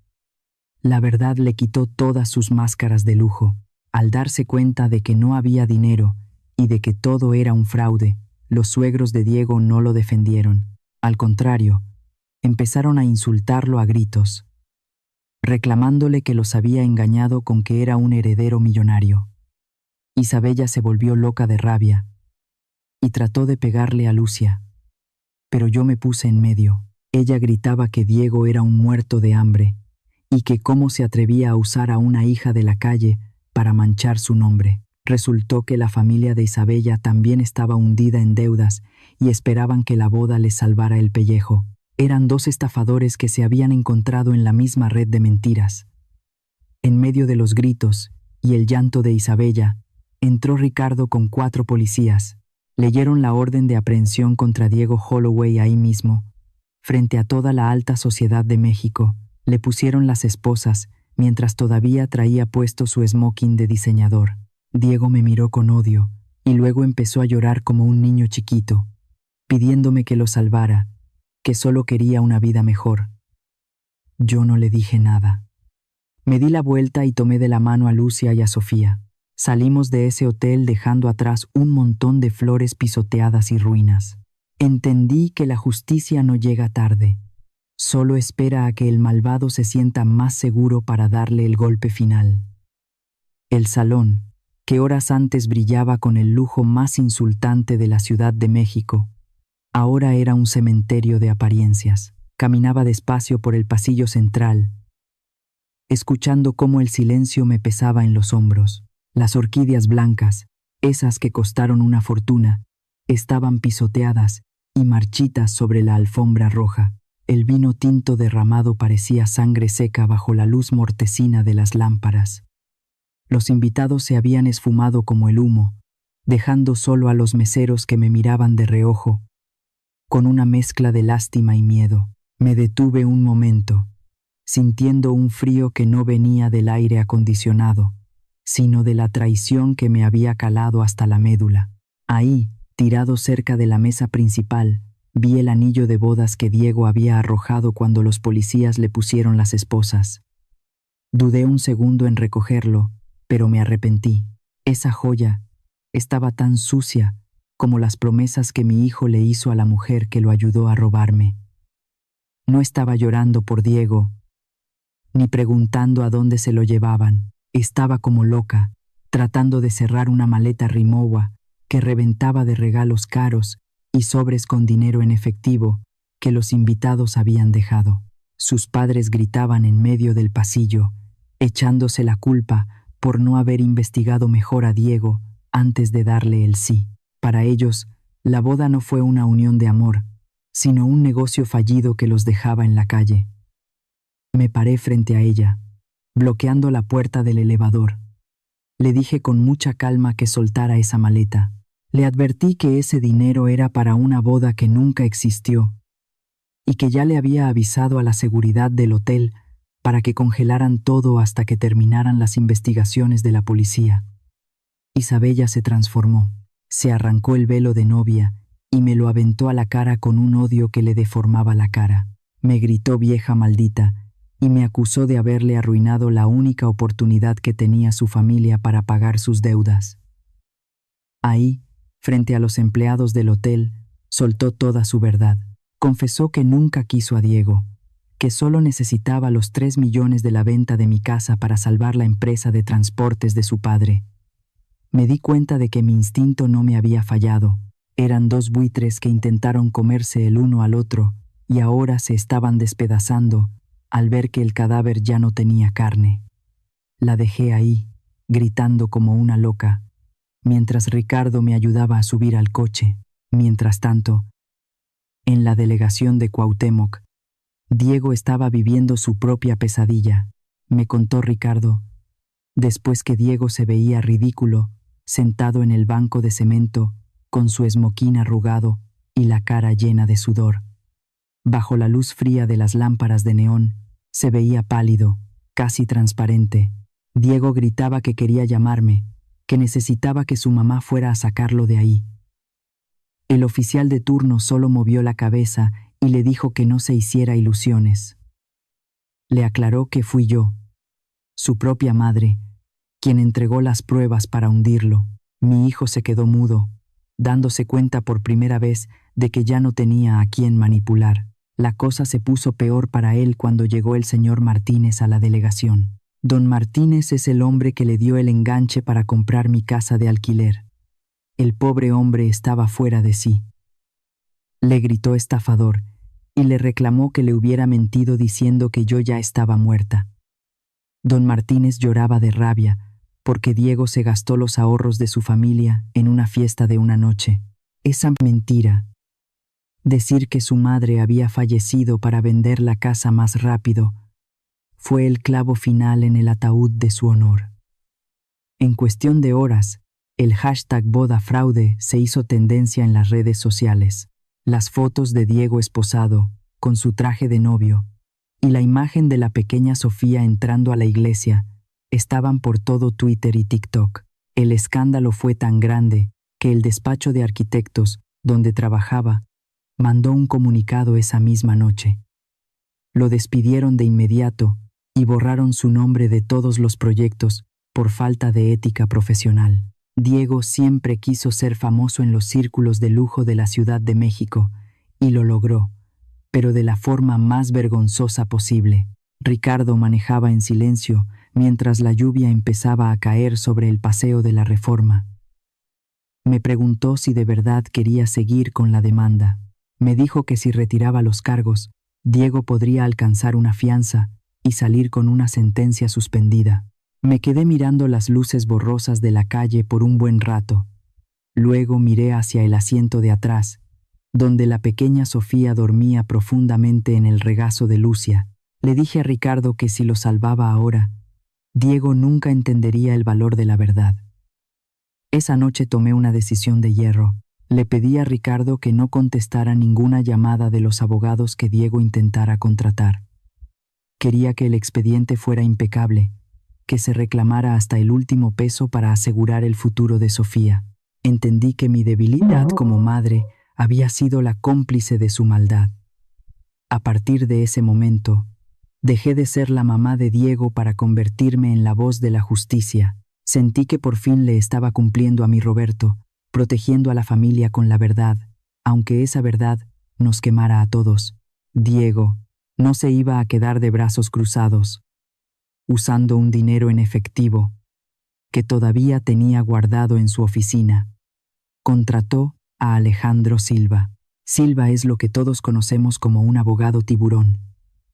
La verdad le quitó todas sus máscaras de lujo. Al darse cuenta de que no había dinero y de que todo era un fraude, los suegros de Diego no lo defendieron. Al contrario, empezaron a insultarlo a gritos, reclamándole que los había engañado con que era un heredero millonario. Isabella se volvió loca de rabia y trató de pegarle a Lucia, pero yo me puse en medio. Ella gritaba que Diego era un muerto de hambre y que cómo se atrevía a usar a una hija de la calle para manchar su nombre. Resultó que la familia de Isabella también estaba hundida en deudas y esperaban que la boda les salvara el pellejo. Eran dos estafadores que se habían encontrado en la misma red de mentiras. En medio de los gritos y el llanto de Isabella, entró Ricardo con 4 policías. Leyeron la orden de aprehensión contra Diego Holloway ahí mismo, frente a toda la alta sociedad de México. Le pusieron las esposas, mientras todavía traía puesto su smoking de diseñador. Diego me miró con odio, y luego empezó a llorar como un niño chiquito, pidiéndome que lo salvara, que solo quería una vida mejor. Yo no le dije nada. Me di la vuelta y tomé de la mano a Lucia y a Sofía. Salimos de ese hotel dejando atrás un montón de flores pisoteadas y ruinas. Entendí que la justicia no llega tarde. Solo espera a que el malvado se sienta más seguro para darle el golpe final. El salón, que horas antes brillaba con el lujo más insultante de la Ciudad de México, ahora era un cementerio de apariencias. Caminaba despacio por el pasillo central, escuchando cómo el silencio me pesaba en los hombros. Las orquídeas blancas, esas que costaron una fortuna, estaban pisoteadas y marchitas sobre la alfombra roja. El vino tinto derramado parecía sangre seca bajo la luz mortecina de las lámparas. Los invitados se habían esfumado como el humo, dejando solo a los meseros que me miraban de reojo, con una mezcla de lástima y miedo. Me detuve un momento, sintiendo un frío que no venía del aire acondicionado, sino de la traición que me había calado hasta la médula. Ahí, tirado cerca de la mesa principal, vi el anillo de bodas que Diego había arrojado cuando los policías le pusieron las esposas. Dudé un segundo en recogerlo, pero me arrepentí. Esa joya estaba tan sucia como las promesas que mi hijo le hizo a la mujer que lo ayudó a robarme. No estaba llorando por Diego, ni preguntando a dónde se lo llevaban. Estaba como loca, tratando de cerrar una maleta Rimowa que reventaba de regalos caros y sobres con dinero en efectivo que los invitados habían dejado. Sus padres gritaban en medio del pasillo, echándose la culpa por no haber investigado mejor a Diego antes de darle el sí. Para ellos, la boda no fue una unión de amor, sino un negocio fallido que los dejaba en la calle. Me paré frente a ella, bloqueando la puerta del elevador. Le dije con mucha calma que soltara esa maleta. Le advertí que ese dinero era para una boda que nunca existió y que ya le había avisado a la seguridad del hotel para que congelaran todo hasta que terminaran las investigaciones de la policía. Isabella se transformó, se arrancó el velo de novia y me lo aventó a la cara con un odio que le deformaba la cara. Me gritó vieja maldita y me acusó de haberle arruinado la única oportunidad que tenía su familia para pagar sus deudas. Ahí, frente a los empleados del hotel, soltó toda su verdad. Confesó que nunca quiso a Diego, que solo necesitaba los 3 millones de la venta de mi casa para salvar la empresa de transportes de su padre. Me di cuenta de que mi instinto no me había fallado. Eran 2 buitres que intentaron comerse el uno al otro y ahora se estaban despedazando al ver que el cadáver ya no tenía carne. La dejé ahí, gritando como una loca, mientras Ricardo me ayudaba a subir al coche. Mientras tanto, en la delegación de Cuauhtémoc, Diego estaba viviendo su propia pesadilla. Me contó Ricardo, después que Diego se veía ridículo, sentado en el banco de cemento, con su esmoquín arrugado y la cara llena de sudor. Bajo la luz fría de las lámparas de neón, se veía pálido, casi transparente. Diego gritaba que quería llamarme, que necesitaba que su mamá fuera a sacarlo de ahí. El oficial de turno solo movió la cabeza y le dijo que no se hiciera ilusiones. Le aclaró que fui yo, su propia madre, quien entregó las pruebas para hundirlo. Mi hijo se quedó mudo, dándose cuenta por primera vez de que ya no tenía a quién manipular. La cosa se puso peor para él cuando llegó el señor Martínez a la delegación. Don Martínez es el hombre que le dio el enganche para comprar mi casa de alquiler. El pobre hombre estaba fuera de sí. Le gritó estafador y le reclamó que le hubiera mentido diciendo que yo ya estaba muerta. Don Martínez lloraba de rabia porque Diego se gastó los ahorros de su familia en una fiesta de una noche. Esa mentira, decir que su madre había fallecido para vender la casa más rápido, fue el clavo final en el ataúd de su honor. En cuestión de horas, el hashtag #BodaFraude se hizo tendencia en las redes sociales. Las fotos de Diego esposado, con su traje de novio, y la imagen de la pequeña Sofía entrando a la iglesia estaban por todo Twitter y TikTok. El escándalo fue tan grande que el despacho de arquitectos, donde trabajaba, mandó un comunicado esa misma noche. Lo despidieron de inmediato y borraron su nombre de todos los proyectos por falta de ética profesional. Diego siempre quiso ser famoso en los círculos de lujo de la Ciudad de México y lo logró, pero de la forma más vergonzosa posible. Ricardo manejaba en silencio mientras la lluvia empezaba a caer sobre el paseo de la Reforma. Me preguntó si de verdad quería seguir con la demanda. Me dijo que si retiraba los cargos, Diego podría alcanzar una fianza y salir con una sentencia suspendida. Me quedé mirando las luces borrosas de la calle por un buen rato. Luego miré hacia el asiento de atrás, donde la pequeña Sofía dormía profundamente en el regazo de Lucia. Le dije a Ricardo que si lo salvaba ahora, Diego nunca entendería el valor de la verdad. Esa noche tomé una decisión de hierro. Le pedí a Ricardo que no contestara ninguna llamada de los abogados que Diego intentara contratar. Quería que el expediente fuera impecable, que se reclamara hasta el último peso para asegurar el futuro de Sofía. Entendí que mi debilidad como madre había sido la cómplice de su maldad. A partir de ese momento, dejé de ser la mamá de Diego para convertirme en la voz de la justicia. Sentí que por fin le estaba cumpliendo a mi Roberto, protegiendo a la familia con la verdad, aunque esa verdad nos quemara a todos. Diego no se iba a quedar de brazos cruzados, usando un dinero en efectivo que todavía tenía guardado en su oficina. Contrató a Alejandro Silva. Silva es lo que todos conocemos como un abogado tiburón,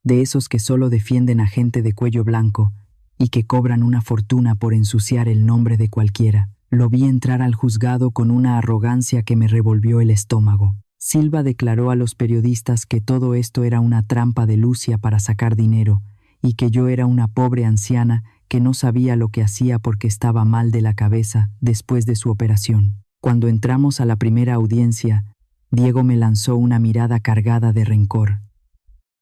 de esos que solo defienden a gente de cuello blanco y que cobran una fortuna por ensuciar el nombre de cualquiera. Lo vi entrar al juzgado con una arrogancia que me revolvió el estómago. Silva declaró a los periodistas que todo esto era una trampa de Lucia para sacar dinero y que yo era una pobre anciana que no sabía lo que hacía porque estaba mal de la cabeza después de su operación. Cuando entramos a la primera audiencia, Diego me lanzó una mirada cargada de rencor.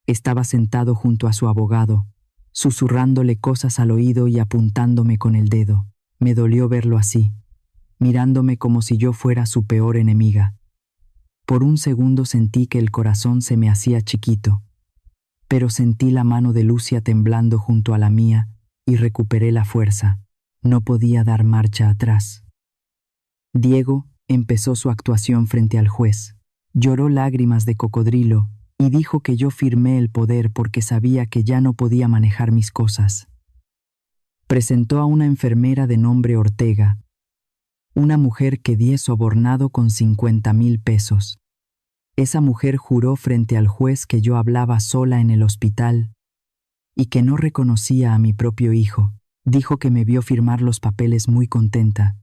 Estaba sentado junto a su abogado, susurrándole cosas al oído y apuntándome con el dedo. Me dolió verlo así, mirándome como si yo fuera su peor enemiga. Por un segundo sentí que el corazón se me hacía chiquito, pero sentí la mano de Lucia temblando junto a la mía y recuperé la fuerza. No podía dar marcha atrás. Diego empezó su actuación frente al juez. Lloró lágrimas de cocodrilo y dijo que yo firmé el poder porque sabía que ya no podía manejar mis cosas. Presentó a una enfermera de nombre Ortega, una mujer que di sobornado con 50,000 pesos. Esa mujer juró frente al juez que yo hablaba sola en el hospital y que no reconocía a mi propio hijo. Dijo que me vio firmar los papeles muy contenta,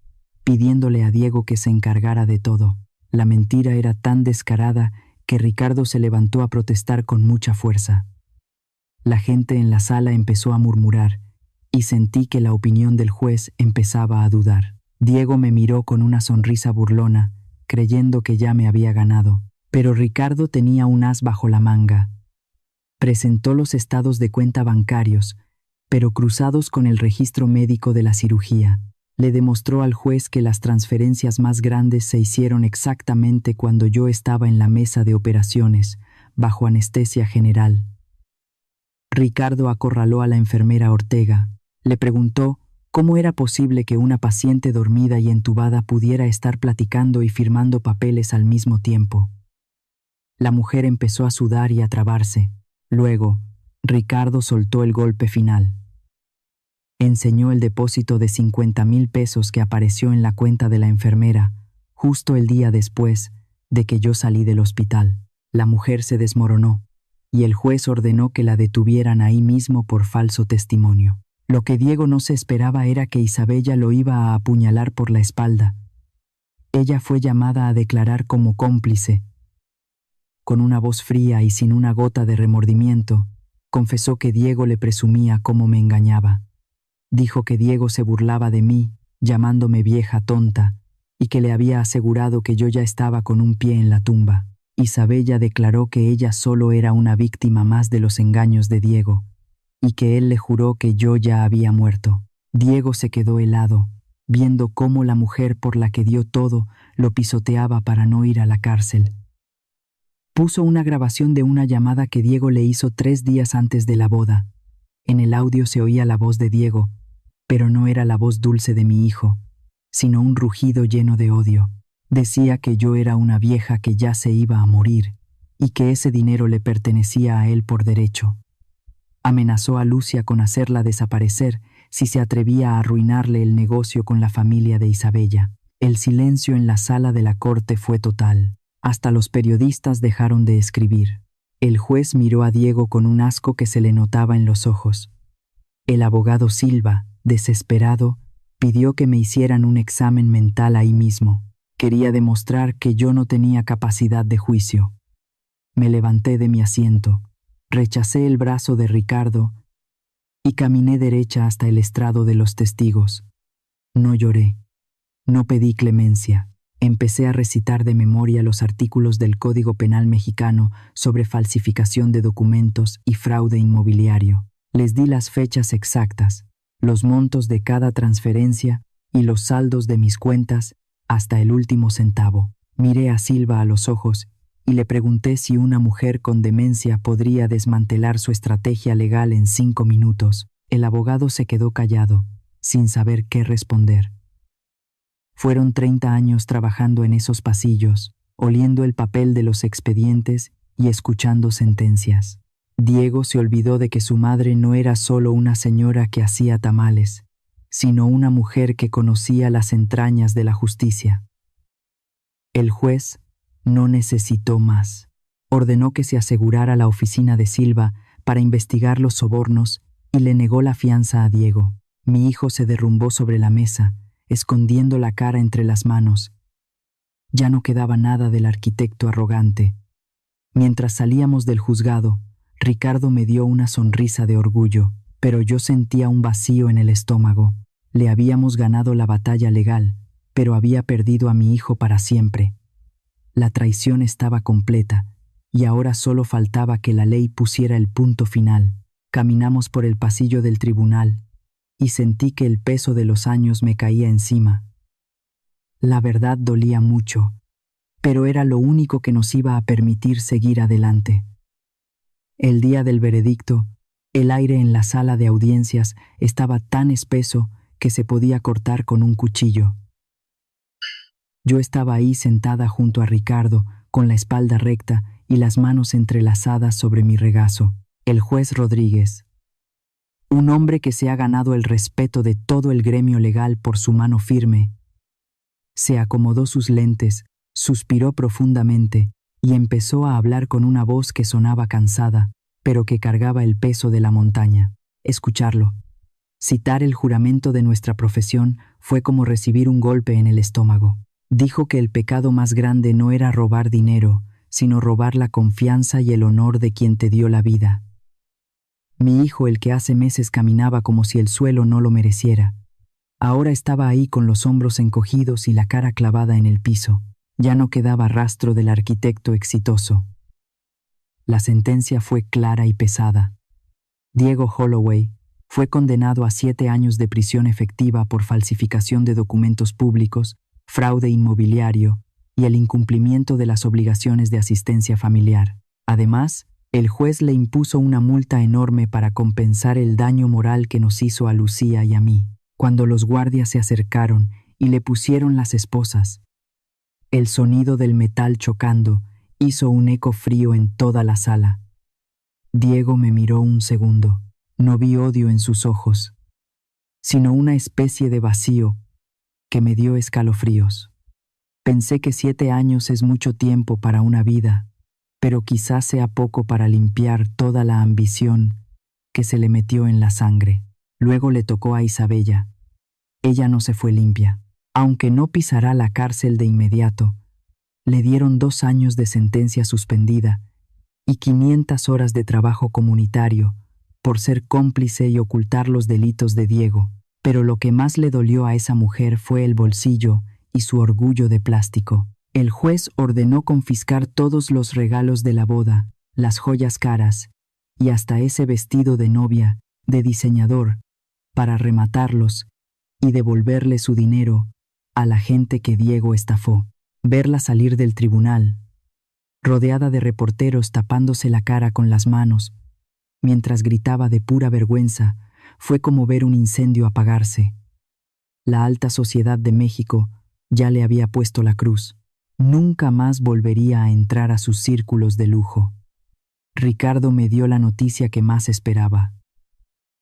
pidiéndole a Diego que se encargara de todo. La mentira era tan descarada que Ricardo se levantó a protestar con mucha fuerza. La gente en la sala empezó a murmurar y sentí que la opinión del juez empezaba a dudar. Diego me miró con una sonrisa burlona, creyendo que ya me había ganado. Pero Ricardo tenía un as bajo la manga. Presentó los estados de cuenta bancarios, pero cruzados con el registro médico de la cirugía. Le demostró al juez que las transferencias más grandes se hicieron exactamente cuando yo estaba en la mesa de operaciones, bajo anestesia general. Ricardo acorraló a la enfermera Ortega. Le preguntó ¿Cómo era posible que una paciente dormida y entubada pudiera estar platicando y firmando papeles al mismo tiempo? La mujer empezó a sudar y a trabarse. Luego, Ricardo soltó el golpe final. Enseñó el depósito de 50,000 pesos que apareció en la cuenta de la enfermera, justo el día después de que yo salí del hospital. La mujer se desmoronó, y el juez ordenó que la detuvieran ahí mismo por falso testimonio. Lo que Diego no se esperaba era que Isabella lo iba a apuñalar por la espalda. Ella fue llamada a declarar como cómplice. Con una voz fría y sin una gota de remordimiento, confesó que Diego le presumía cómo me engañaba. Dijo que Diego se burlaba de mí, llamándome vieja tonta, y que le había asegurado que yo ya estaba con un pie en la tumba. Isabella declaró que ella solo era una víctima más de los engaños de Diego, y que él le juró que yo ya había muerto. Diego se quedó helado, viendo cómo la mujer por la que dio todo lo pisoteaba para no ir a la cárcel. Puso una grabación de una llamada que Diego le hizo 3 días antes de la boda. En el audio se oía la voz de Diego, pero no era la voz dulce de mi hijo, sino un rugido lleno de odio. Decía que yo era una vieja que ya se iba a morir y que ese dinero le pertenecía a él por derecho. Amenazó a Lucia con hacerla desaparecer si se atrevía a arruinarle el negocio con la familia de Isabella. El silencio en la sala de la corte fue total. Hasta los periodistas dejaron de escribir. El juez miró a Diego con un asco que se le notaba en los ojos. El abogado Silva, desesperado, pidió que me hicieran un examen mental ahí mismo. Quería demostrar que yo no tenía capacidad de juicio. Me levanté de mi asiento, rechacé el brazo de Ricardo y caminé derecha hasta el estrado de los testigos. No lloré, no pedí clemencia. Empecé a recitar de memoria los artículos del Código Penal mexicano sobre falsificación de documentos y fraude inmobiliario. Les di las fechas exactas, los montos de cada transferencia y los saldos de mis cuentas hasta el último centavo. Miré a Silva a los ojos y le pregunté si una mujer con demencia podría desmantelar su estrategia legal en 5 minutos. El abogado se quedó callado, sin saber qué responder. Fueron 30 años trabajando en esos pasillos, oliendo el papel de los expedientes y escuchando sentencias. Diego se olvidó de que su madre no era solo una señora que hacía tamales, sino una mujer que conocía las entrañas de la justicia. El juez no necesitó más. Ordenó que se asegurara la oficina de Silva para investigar los sobornos y le negó la fianza a Diego. Mi hijo se derrumbó sobre la mesa, escondiendo la cara entre las manos. Ya no quedaba nada del arquitecto arrogante. Mientras salíamos del juzgado, Ricardo me dio una sonrisa de orgullo, pero yo sentía un vacío en el estómago. Le habíamos ganado la batalla legal, pero había perdido a mi hijo para siempre. La traición estaba completa, y ahora solo faltaba que la ley pusiera el punto final. Caminamos por el pasillo del tribunal, y sentí que el peso de los años me caía encima. La verdad dolía mucho, pero era lo único que nos iba a permitir seguir adelante. El día del veredicto, el aire en la sala de audiencias estaba tan espeso que se podía cortar con un cuchillo. Yo estaba ahí sentada junto a Ricardo, con la espalda recta y las manos entrelazadas sobre mi regazo. El juez Rodríguez, un hombre que se ha ganado el respeto de todo el gremio legal por su mano firme, se acomodó sus lentes, suspiró profundamente y empezó a hablar con una voz que sonaba cansada, pero que cargaba el peso de la montaña. Escucharlo, citar el juramento de nuestra profesión fue como recibir un golpe en el estómago. Dijo que el pecado más grande no era robar dinero, sino robar la confianza y el honor de quien te dio la vida. Mi hijo, el que hace meses caminaba como si el suelo no lo mereciera, ahora estaba ahí con los hombros encogidos y la cara clavada en el piso. Ya no quedaba rastro del arquitecto exitoso. La sentencia fue clara y pesada. Diego Holloway fue condenado a 7 años de prisión efectiva por falsificación de documentos públicos, fraude inmobiliario y el incumplimiento de las obligaciones de asistencia familiar. Además, el juez le impuso una multa enorme para compensar el daño moral que nos hizo a Lucía y a mí. cuando los guardias se acercaron y le pusieron las esposas. El sonido del metal chocando hizo un eco frío en toda la sala. Diego me miró un segundo. No vi odio en sus ojos, sino una especie de vacío que me dio escalofríos. Pensé que 7 años es mucho tiempo para una vida, pero quizás sea poco para limpiar toda la ambición que se le metió en la sangre. Luego le tocó a Isabella. Ella no se fue limpia. Aunque no pisará la cárcel de inmediato, le dieron 2 años de sentencia suspendida y 500 horas de trabajo comunitario por ser cómplice y ocultar los delitos de Diego. Pero lo que más le dolió a esa mujer fue el bolsillo y su orgullo de plástico. El juez ordenó confiscar todos los regalos de la boda, las joyas caras y hasta ese vestido de novia, de diseñador, para rematarlos y devolverle su dinero a la gente que Diego estafó. Verla salir del tribunal, rodeada de reporteros tapándose la cara con las manos, mientras gritaba de pura vergüenza, fue como ver un incendio apagarse. La alta sociedad de México ya le había puesto la cruz. Nunca más volvería a entrar a sus círculos de lujo. Ricardo me dio la noticia que más esperaba.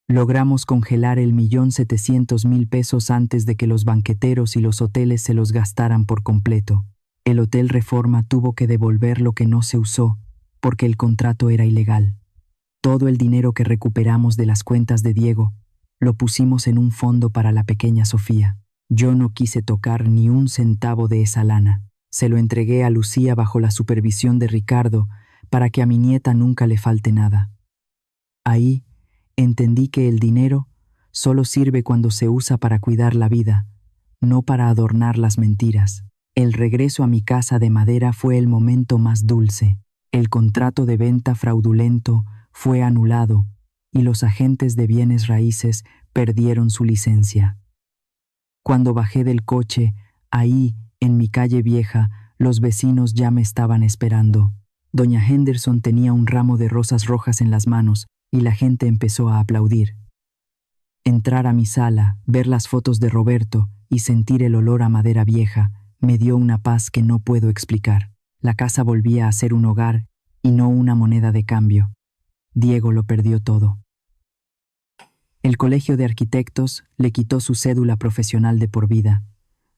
Logramos congelar el 1.700.000 pesos antes de que los banqueteros y los hoteles se los gastaran por completo. El Hotel Reforma tuvo que devolver lo que no se usó, porque el contrato era ilegal. Todo el dinero que recuperamos de las cuentas de Diego lo pusimos en un fondo para la pequeña Sofía. Yo no quise tocar ni un centavo de esa lana. Se lo entregué a Lucía bajo la supervisión de Ricardo para que a mi nieta nunca le falte nada. Ahí entendí que el dinero solo sirve cuando se usa para cuidar la vida, no para adornar las mentiras. El regreso a mi casa de madera fue el momento más dulce. El contrato de venta fraudulento fue anulado y los agentes de bienes raíces perdieron su licencia. Cuando bajé del coche, ahí, en mi calle vieja, los vecinos ya me estaban esperando. Doña Henderson tenía un ramo de rosas rojas en las manos y la gente empezó a aplaudir. Entrar a mi sala, ver las fotos de Roberto y sentir el olor a madera vieja me dio una paz que no puedo explicar. La casa volvía a ser un hogar y no una moneda de cambio. Diego lo perdió todo. El Colegio de Arquitectos le quitó su cédula profesional de por vida.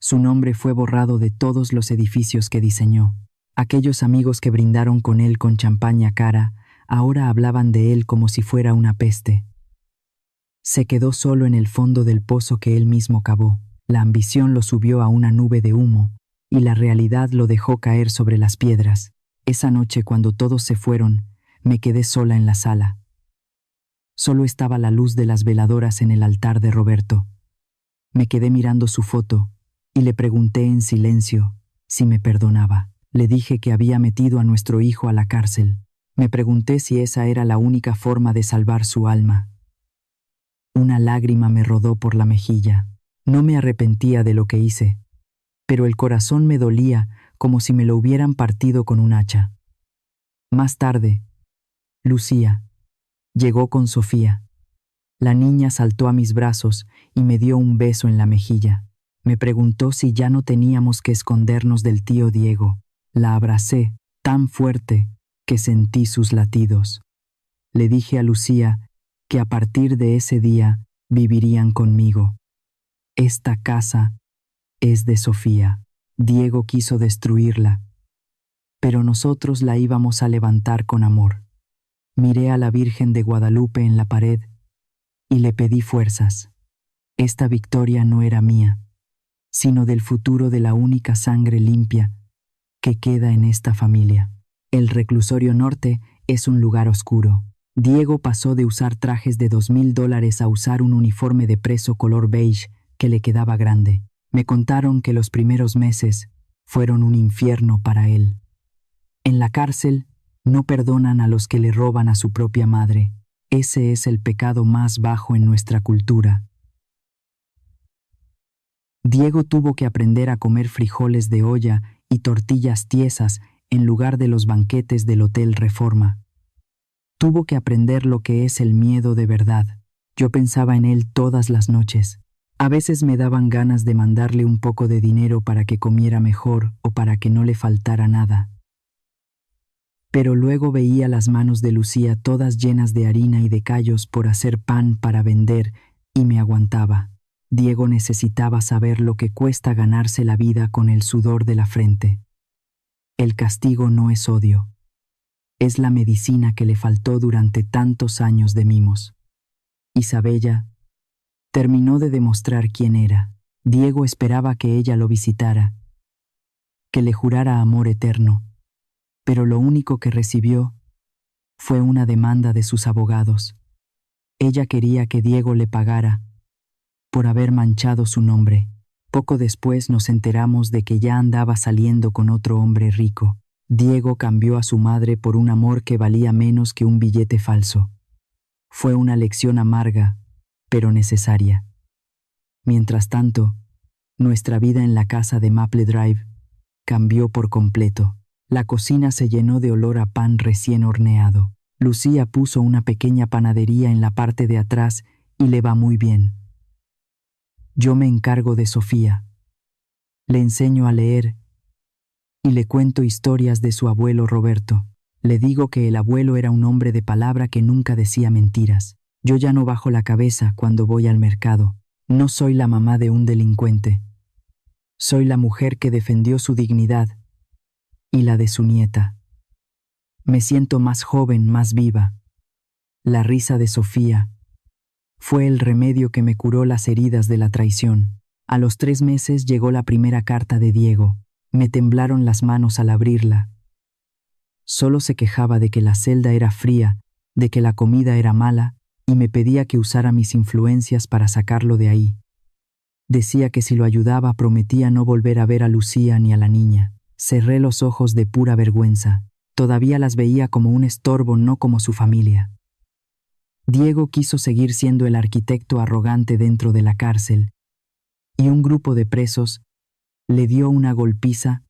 Su nombre fue borrado de todos los edificios que diseñó. Aquellos amigos que brindaron con él con champaña cara, ahora hablaban de él como si fuera una peste. Se quedó solo en el fondo del pozo que él mismo cavó. La ambición lo subió a una nube de humo, y la realidad lo dejó caer sobre las piedras. Esa noche, cuando todos se fueron, me quedé sola en la sala. Solo estaba la luz de las veladoras en el altar de Roberto. Me quedé mirando su foto, y le pregunté en silencio si me perdonaba. Le dije que había metido a nuestro hijo a la cárcel. Me pregunté si esa era la única forma de salvar su alma. Una lágrima me rodó por la mejilla. No me arrepentía de lo que hice, pero el corazón me dolía como si me lo hubieran partido con un hacha. Más tarde, Lucía llegó con Sofía. La niña saltó a mis brazos y me dio un beso en la mejilla. Me preguntó si ya no teníamos que escondernos del tío Diego. La abracé tan fuerte que sentí sus latidos. Le dije a Lucía que a partir de ese día vivirían conmigo. Esta casa es de Sofía. Diego quiso destruirla, pero nosotros la íbamos a levantar con amor. Miré a la Virgen de Guadalupe en la pared y le pedí fuerzas. Esta victoria no era mía, sino del futuro de la única sangre limpia que queda en esta familia. El reclusorio norte es un lugar oscuro. Diego pasó de usar trajes de $2,000 a usar un uniforme de preso color beige que le quedaba grande. Me contaron que los primeros meses fueron un infierno para él. En la cárcel no perdonan a los que le roban a su propia madre. Ese es el pecado más bajo en nuestra cultura. Diego tuvo que aprender a comer frijoles de olla y tortillas tiesas en lugar de los banquetes del Hotel Reforma. Tuvo que aprender lo que es el miedo de verdad. Yo pensaba en él todas las noches. A veces me daban ganas de mandarle un poco de dinero para que comiera mejor o para que no le faltara nada. Pero luego veía las manos de Lucía todas llenas de harina y de callos por hacer pan para vender y me aguantaba. Diego necesitaba saber lo que cuesta ganarse la vida con el sudor de la frente. El castigo no es odio. Es la medicina que le faltó durante tantos años de mimos. Isabella terminó de demostrar quién era. Diego esperaba que ella lo visitara, que le jurara amor eterno, pero lo único que recibió fue una demanda de sus abogados. Ella quería que Diego le pagara por haber manchado su nombre. Poco después nos enteramos de que ya andaba saliendo con otro hombre rico. Diego cambió a su madre por un amor que valía menos que un billete falso. Fue una lección amarga, pero necesaria. Mientras tanto, nuestra vida en la casa de Maple Drive cambió por completo. La cocina se llenó de olor a pan recién horneado. Lucía puso una pequeña panadería en la parte de atrás y le va muy bien. Yo me encargo de Sofía. Le enseño a leer y le cuento historias de su abuelo Roberto. Le digo que el abuelo era un hombre de palabra que nunca decía mentiras. Yo ya no bajo la cabeza cuando voy al mercado. No soy la mamá de un delincuente. Soy la mujer que defendió su dignidad y la de su nieta. Me siento más joven, más viva. La risa de Sofía fue el remedio que me curó las heridas de la traición. A los 3 meses llegó la primera carta de Diego. Me temblaron las manos al abrirla. Solo se quejaba de que la celda era fría, de que la comida era mala, y me pedía que usara mis influencias para sacarlo de ahí. Decía que si lo ayudaba prometía no volver a ver a Lucía ni a la niña. Cerré los ojos de pura vergüenza. Todavía las veía como un estorbo, no como su familia. Diego quiso seguir siendo el arquitecto arrogante dentro de la cárcel, y un grupo de presos le dio una golpiza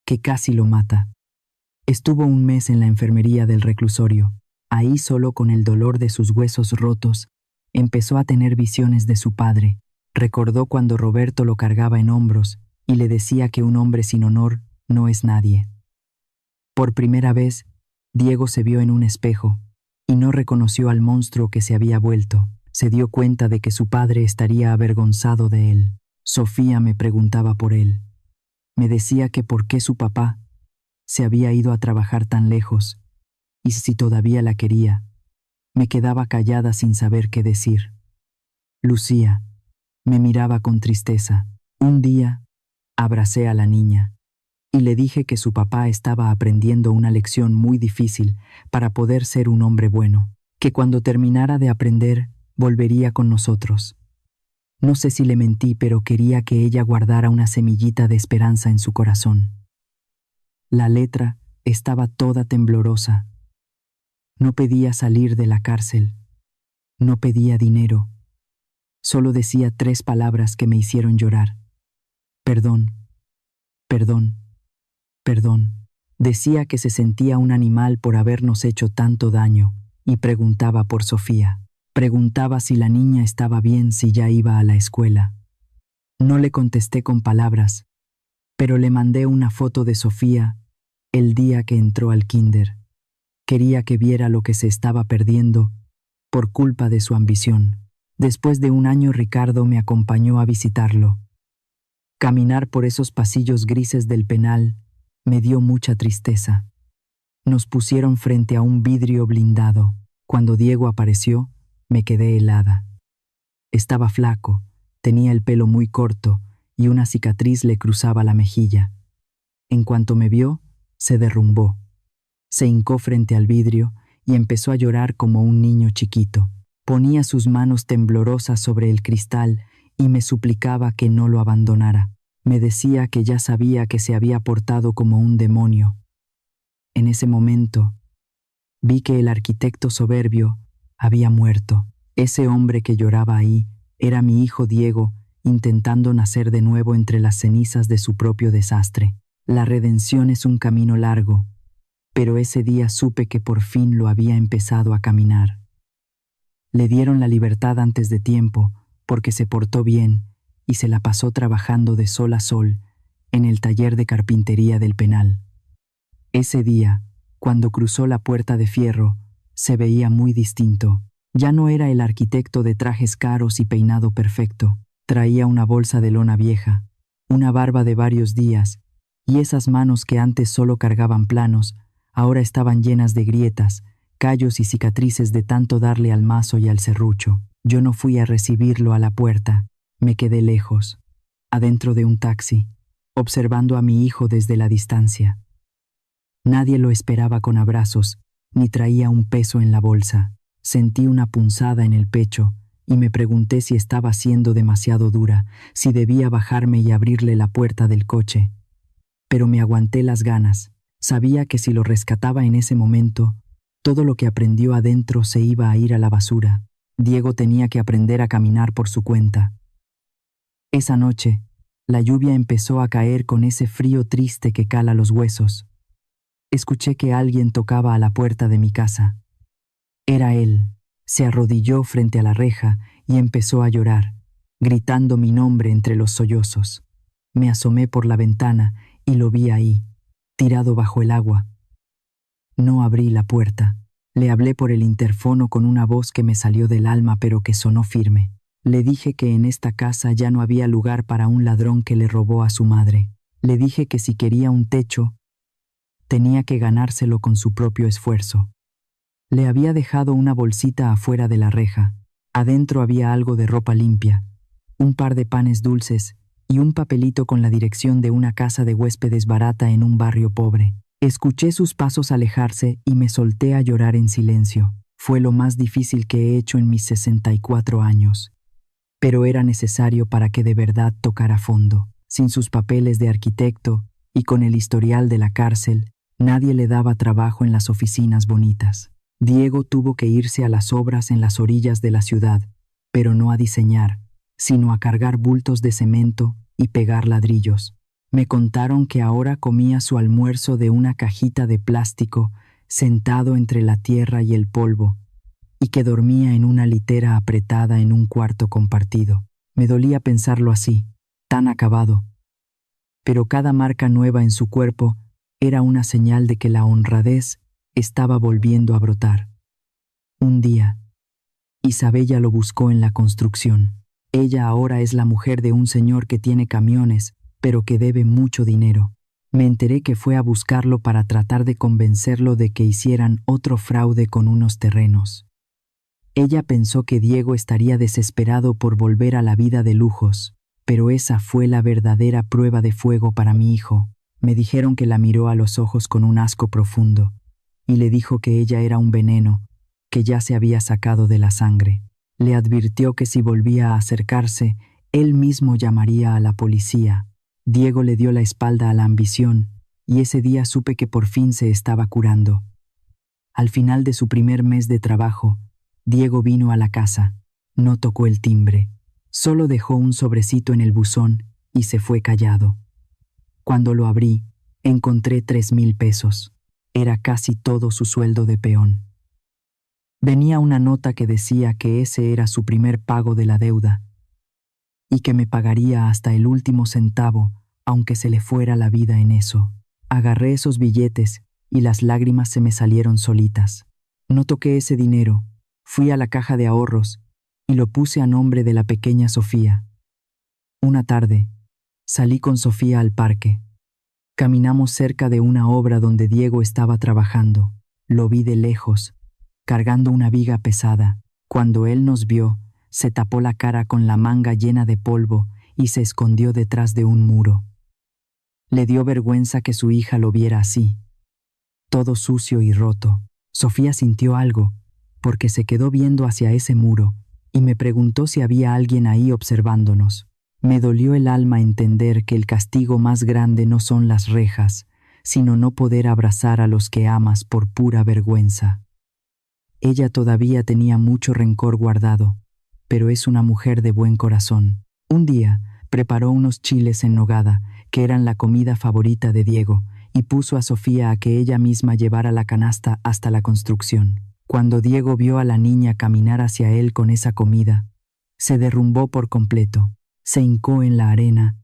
que casi lo mata. Estuvo un mes en la enfermería del reclusorio. Ahí, solo con el dolor de sus huesos rotos, empezó a tener visiones de su padre. Recordó cuando Roberto lo cargaba en hombros y le decía que un hombre sin honor no es nadie. Por primera vez, Diego se vio en un espejo y no reconoció al monstruo que se había vuelto. Se dio cuenta de que su padre estaría avergonzado de él. Sofía me preguntaba por él. Me decía que por qué su papá se había ido a trabajar tan lejos, y si todavía la quería. Me quedaba callada sin saber qué decir. Lucía me miraba con tristeza. Un día, abracé a la niña y le dije que su papá estaba aprendiendo una lección muy difícil para poder ser un hombre bueno, que cuando terminara de aprender, volvería con nosotros. No sé si le mentí, pero quería que ella guardara una semillita de esperanza en su corazón. La letra estaba toda temblorosa. No pedía salir de la cárcel. No pedía dinero. Solo decía 3 palabras que me hicieron llorar. Perdón, perdón, perdón. Decía que se sentía un animal por habernos hecho tanto daño y preguntaba por Sofía. Preguntaba si la niña estaba bien, si ya iba a la escuela. No le contesté con palabras, pero le mandé una foto de Sofía el día que entró al kinder. Quería que viera lo que se estaba perdiendo por culpa de su ambición. Después de un año, Ricardo me acompañó a visitarlo. Caminar por esos pasillos grises del penal me dio mucha tristeza. Nos pusieron frente a un vidrio blindado. Cuando Diego apareció, me quedé helada. Estaba flaco, tenía el pelo muy corto y una cicatriz le cruzaba la mejilla. En cuanto me vio, se derrumbó. Se hincó frente al vidrio y empezó a llorar como un niño chiquito. Ponía sus manos temblorosas sobre el cristal y me suplicaba que no lo abandonara. Me decía que ya sabía que se había portado como un demonio. En ese momento, vi que el arquitecto soberbio había muerto. Ese hombre que lloraba ahí era mi hijo Diego, intentando nacer de nuevo entre las cenizas de su propio desastre. La redención es un camino largo, pero ese día supe que por fin lo había empezado a caminar. Le dieron la libertad antes de tiempo, porque se portó bien y se la pasó trabajando de sol a sol en el taller de carpintería del penal. Ese día, cuando cruzó la puerta de fierro, se veía muy distinto. Ya no era el arquitecto de trajes caros y peinado perfecto. Traía una bolsa de lona vieja, una barba de varios días, y esas manos que antes solo cargaban planos, ahora estaban llenas de grietas, callos y cicatrices de tanto darle al mazo y al serrucho. Yo no fui a recibirlo a la puerta, me quedé lejos, adentro de un taxi, observando a mi hijo desde la distancia. Nadie lo esperaba con abrazos, ni traía un peso en la bolsa. Sentí una punzada en el pecho y me pregunté si estaba siendo demasiado dura, si debía bajarme y abrirle la puerta del coche. Pero me aguanté las ganas. Sabía que si lo rescataba en ese momento, todo lo que aprendió adentro se iba a ir a la basura. Diego tenía que aprender a caminar por su cuenta. Esa noche, la lluvia empezó a caer con ese frío triste que cala los huesos. Escuché que alguien tocaba a la puerta de mi casa. Era él. Se arrodilló frente a la reja y empezó a llorar, gritando mi nombre entre los sollozos. Me asomé por la ventana y lo vi ahí, tirado bajo el agua. No abrí la puerta. Le hablé por el interfono con una voz que me salió del alma pero que sonó firme. Le dije que en esta casa ya no había lugar para un ladrón que le robó a su madre. Le dije que si quería un techo, tenía que ganárselo con su propio esfuerzo. Le había dejado una bolsita afuera de la reja. Adentro había algo de ropa limpia, un par de panes dulces y un papelito con la dirección de una casa de huéspedes barata en un barrio pobre. Escuché sus pasos alejarse y me solté a llorar en silencio. Fue lo más difícil que he hecho en mis 64 años. Pero era necesario para que de verdad tocara fondo. Sin sus papeles de arquitecto y con el historial de la cárcel, nadie le daba trabajo en las oficinas bonitas. Diego tuvo que irse a las obras en las orillas de la ciudad, pero no a diseñar, sino a cargar bultos de cemento y pegar ladrillos. Me contaron que ahora comía su almuerzo de una cajita de plástico sentado entre la tierra y el polvo, y que dormía en una litera apretada en un cuarto compartido. Me dolía pensarlo así, tan acabado. Pero cada marca nueva en su cuerpo era una señal de que la honradez estaba volviendo a brotar. Un día, Isabella lo buscó en la construcción. Ella ahora es la mujer de un señor que tiene camiones, pero que debe mucho dinero. Me enteré que fue a buscarlo para tratar de convencerlo de que hicieran otro fraude con unos terrenos. Ella pensó que Diego estaría desesperado por volver a la vida de lujos, pero esa fue la verdadera prueba de fuego para mi hijo. Me dijeron que la miró a los ojos con un asco profundo, y le dijo que ella era un veneno que ya se había sacado de la sangre. Le advirtió que si volvía a acercarse, él mismo llamaría a la policía. Diego le dio la espalda a la ambición, y ese día supe que por fin se estaba curando. Al final de su primer mes de trabajo, Diego vino a la casa. No tocó el timbre, solo dejó un sobrecito en el buzón y se fue callado. Cuando lo abrí, encontré 3,000 pesos. Era casi todo su sueldo de peón. Venía una nota que decía que ese era su primer pago de la deuda y que me pagaría hasta el último centavo, aunque se le fuera la vida en eso. Agarré esos billetes y las lágrimas se me salieron solitas. No toqué ese dinero, fui a la caja de ahorros y lo puse a nombre de la pequeña Sofía. Una tarde, salí con Sofía al parque. Caminamos cerca de una obra donde Diego estaba trabajando. Lo vi de lejos, cargando una viga pesada. Cuando él nos vio, se tapó la cara con la manga llena de polvo y se escondió detrás de un muro. Le dio vergüenza que su hija lo viera así, todo sucio y roto. Sofía sintió algo, porque se quedó viendo hacia ese muro y me preguntó si había alguien ahí observándonos. Me dolió el alma entender que el castigo más grande no son las rejas, sino no poder abrazar a los que amas por pura vergüenza. Ella todavía tenía mucho rencor guardado, pero es una mujer de buen corazón. Un día, preparó unos chiles en nogada, que eran la comida favorita de Diego, y puso a Sofía a que ella misma llevara la canasta hasta la construcción. Cuando Diego vio a la niña caminar hacia él con esa comida, Se derrumbó por completo, se hincó en la arena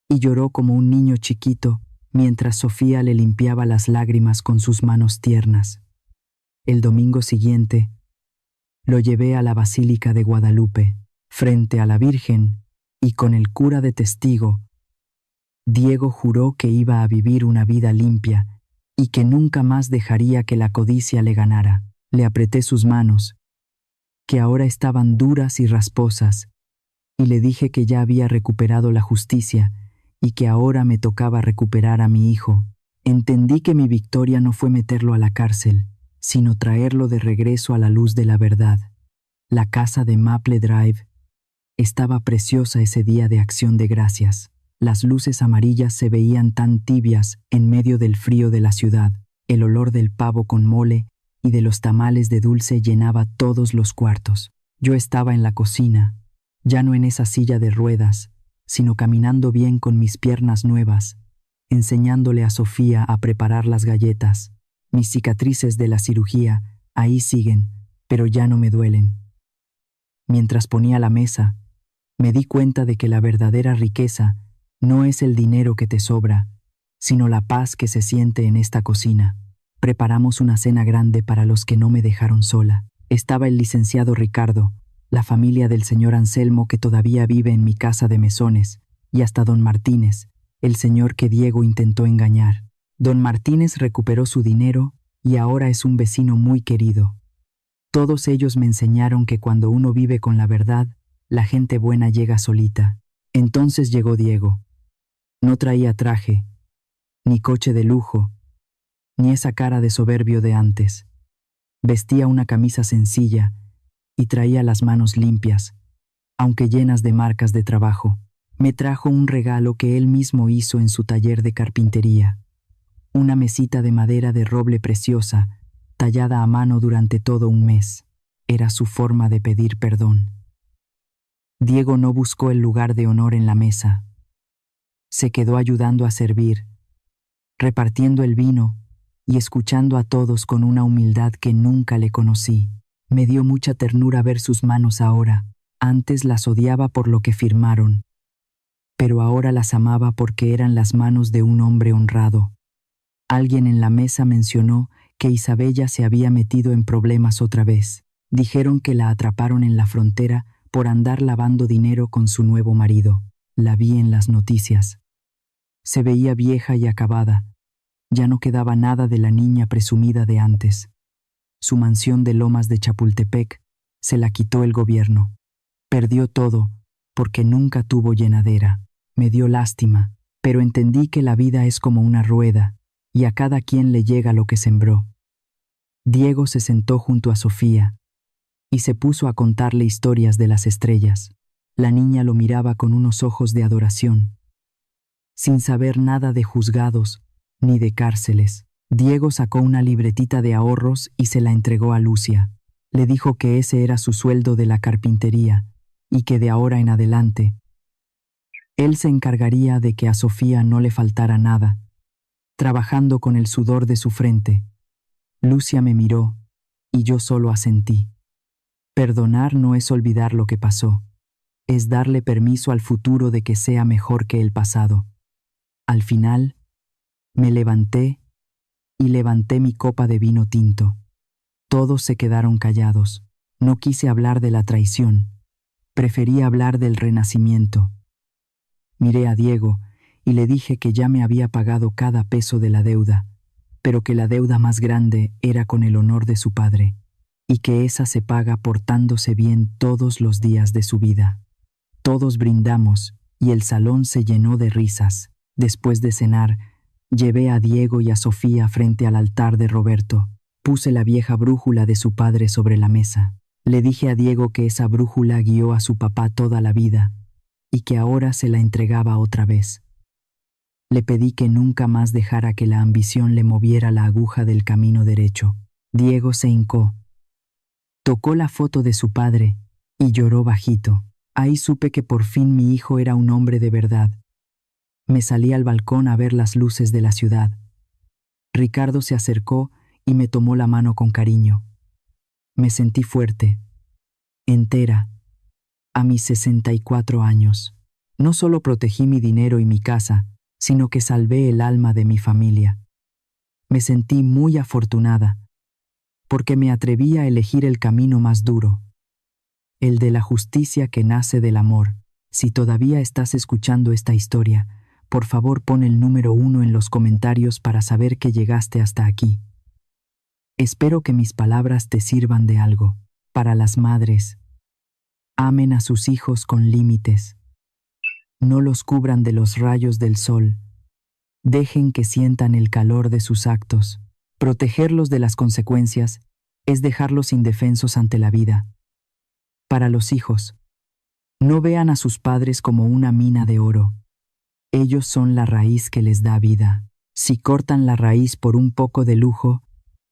y lloró como un niño chiquito mientras Sofía le limpiaba las lágrimas con sus manos tiernas. El domingo siguiente, lo llevé a la Basílica de Guadalupe, frente a la Virgen, y con el cura de testigo, Diego juró que iba a vivir una vida limpia y que nunca más dejaría que la codicia le ganara. Le apreté sus manos, que ahora estaban duras y rasposas, y le dije que ya había recuperado la justicia y que ahora me tocaba recuperar a mi hijo. Entendí que mi victoria no fue meterlo a la cárcel, sino traerlo de regreso a la luz de la verdad. La casa de Maple Drive estaba preciosa ese día de Acción de Gracias. Las luces amarillas se veían tan tibias en medio del frío de la ciudad. El olor del pavo con mole y de los tamales de dulce llenaba todos los cuartos. Yo estaba en la cocina, ya no en esa silla de ruedas, sino caminando bien con mis piernas nuevas, enseñándole a Sofía a preparar las galletas. Mis cicatrices de la cirugía ahí siguen, pero ya no me duelen. Mientras ponía la mesa, me di cuenta de que la verdadera riqueza no es el dinero que te sobra, sino la paz que se siente en esta cocina. Preparamos una cena grande para los que no me dejaron sola. Estaba el licenciado Ricardo, la familia del señor Anselmo que todavía vive en mi casa de mesones, y hasta don Martínez, el señor que Diego intentó engañar. Don Martínez recuperó su dinero y ahora es un vecino muy querido. Todos ellos me enseñaron que cuando uno vive con la verdad, la gente buena llega solita. Entonces llegó Diego. No traía traje, ni coche de lujo, ni esa cara de soberbio de antes. Vestía una camisa sencilla y traía las manos limpias, aunque llenas de marcas de trabajo. Me trajo un regalo que él mismo hizo en su taller de carpintería. Una mesita de madera de roble preciosa, tallada a mano durante todo un mes. Era su forma de pedir perdón. Diego no buscó el lugar de honor en la mesa. Se quedó ayudando a servir, repartiendo el vino y escuchando a todos con una humildad que nunca le conocí. Me dio mucha ternura ver sus manos ahora. Antes las odiaba por lo que firmaron, pero ahora las amaba porque eran las manos de un hombre honrado. Alguien en la mesa mencionó que Isabella se había metido en problemas otra vez. Dijeron que la atraparon en la frontera por andar lavando dinero con su nuevo marido. La vi en las noticias. Se veía vieja y acabada. Ya no quedaba nada de la niña presumida de antes. Su mansión de Lomas de Chapultepec se la quitó el gobierno. Perdió todo porque nunca tuvo llenadera. Me dio lástima, pero entendí que la vida es como una rueda y a cada quien le llega lo que sembró. Diego se sentó junto a Sofía y se puso a contarle historias de las estrellas. La niña lo miraba con unos ojos de adoración, sin saber nada de juzgados ni de cárceles. Diego sacó una libretita de ahorros y se la entregó a Lucia. Le dijo que ese era su sueldo de la carpintería y que de ahora en adelante él se encargaría de que a Sofía no le faltara nada, trabajando con el sudor de su frente. Lucia me miró y yo solo asentí. Perdonar no es olvidar lo que pasó, es darle permiso al futuro de que sea mejor que el pasado. Al final, me levanté y levanté mi copa de vino tinto. Todos se quedaron callados. No quise hablar de la traición. Preferí hablar del renacimiento. Miré a Diego y le dije que ya me había pagado cada peso de la deuda, pero que la deuda más grande era con el honor de su padre, y que esa se paga portándose bien todos los días de su vida. Todos brindamos y el salón se llenó de risas. Después de cenar, llevé a Diego y a Sofía frente al altar de Roberto. Puse la vieja brújula de su padre sobre la mesa. Le dije a Diego que esa brújula guió a su papá toda la vida y que ahora se la entregaba otra vez. Le pedí que nunca más dejara que la ambición le moviera la aguja del camino derecho. Diego se hincó, tocó la foto de su padre y lloró bajito. Ahí supe que por fin mi hijo era un hombre de verdad. Me salí al balcón a ver las luces de la ciudad. Ricardo se acercó y me tomó la mano con cariño. Me sentí fuerte, entera, A mis 64 años, no solo protegí mi dinero y mi casa, sino que salvé el alma de mi familia. Me sentí muy afortunada, porque me atreví a elegir el camino más duro, el de la justicia que nace del amor. Si todavía estás escuchando esta historia, por favor pon el número 1 en los comentarios para saber que llegaste hasta aquí. Espero que mis palabras te sirvan de algo. Para las madres, amen a sus hijos con límites. No los cubran de los rayos del sol. Dejen que sientan el calor de sus actos. Protegerlos de las consecuencias es dejarlos indefensos ante la vida. Para los hijos, no vean a sus padres como una mina de oro. Ellos son la raíz que les da vida. Si cortan la raíz por un poco de lujo,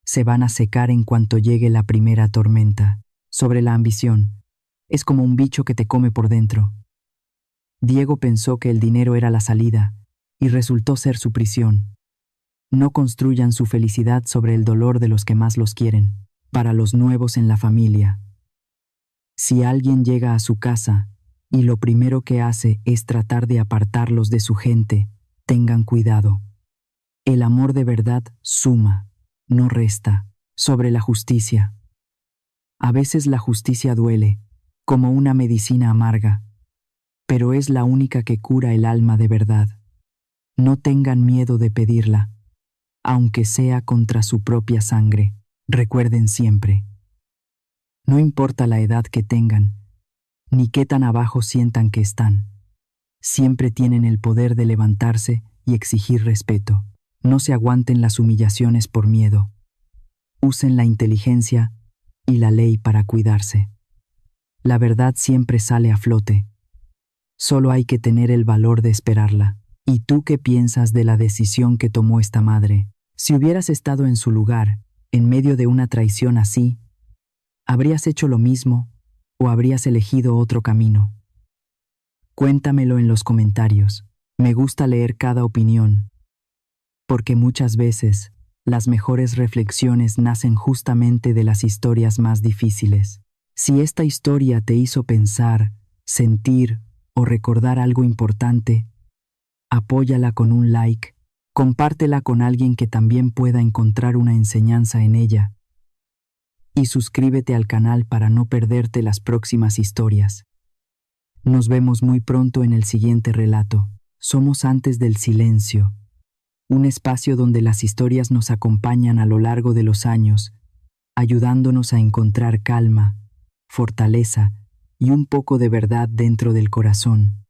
se van a secar en cuanto llegue la primera tormenta. Sobre la ambición, es como un bicho que te come por dentro. Diego pensó que el dinero era la salida, y resultó ser su prisión. No construyan su felicidad sobre el dolor de los que más los quieren. Para los nuevos en la familia, si alguien llega a su casa y lo primero que hace es tratar de apartarlos de su gente, tengan cuidado. El amor de verdad suma, no resta. Sobre la justicia. A veces la justicia duele, como una medicina amarga, pero es la única que cura el alma de verdad. No tengan miedo de pedirla, aunque sea contra su propia sangre. Recuerden siempre, no importa la edad que tengan, ni qué tan abajo sientan que están, siempre tienen el poder de levantarse y exigir respeto. No se aguanten las humillaciones por miedo. Usen la inteligencia y la ley para cuidarse. La verdad siempre sale a flote. Solo hay que tener el valor de esperarla. ¿Y tú qué piensas de la decisión que tomó esta madre? Si hubieras estado en su lugar, en medio de una traición así, ¿habrías hecho lo mismo o habrías elegido otro camino? Cuéntamelo en los comentarios. Me gusta leer cada opinión, porque muchas veces las mejores reflexiones nacen justamente de las historias más difíciles. Si esta historia te hizo pensar, sentir o recordar algo importante, apóyala con un like, compártela con alguien que también pueda encontrar una enseñanza en ella, y suscríbete al canal para no perderte las próximas historias. Nos vemos muy pronto en el siguiente relato. Somos Antes del Silencio, un espacio donde las historias nos acompañan a lo largo de los años, ayudándonos a encontrar calma, fortaleza y un poco de verdad dentro del corazón.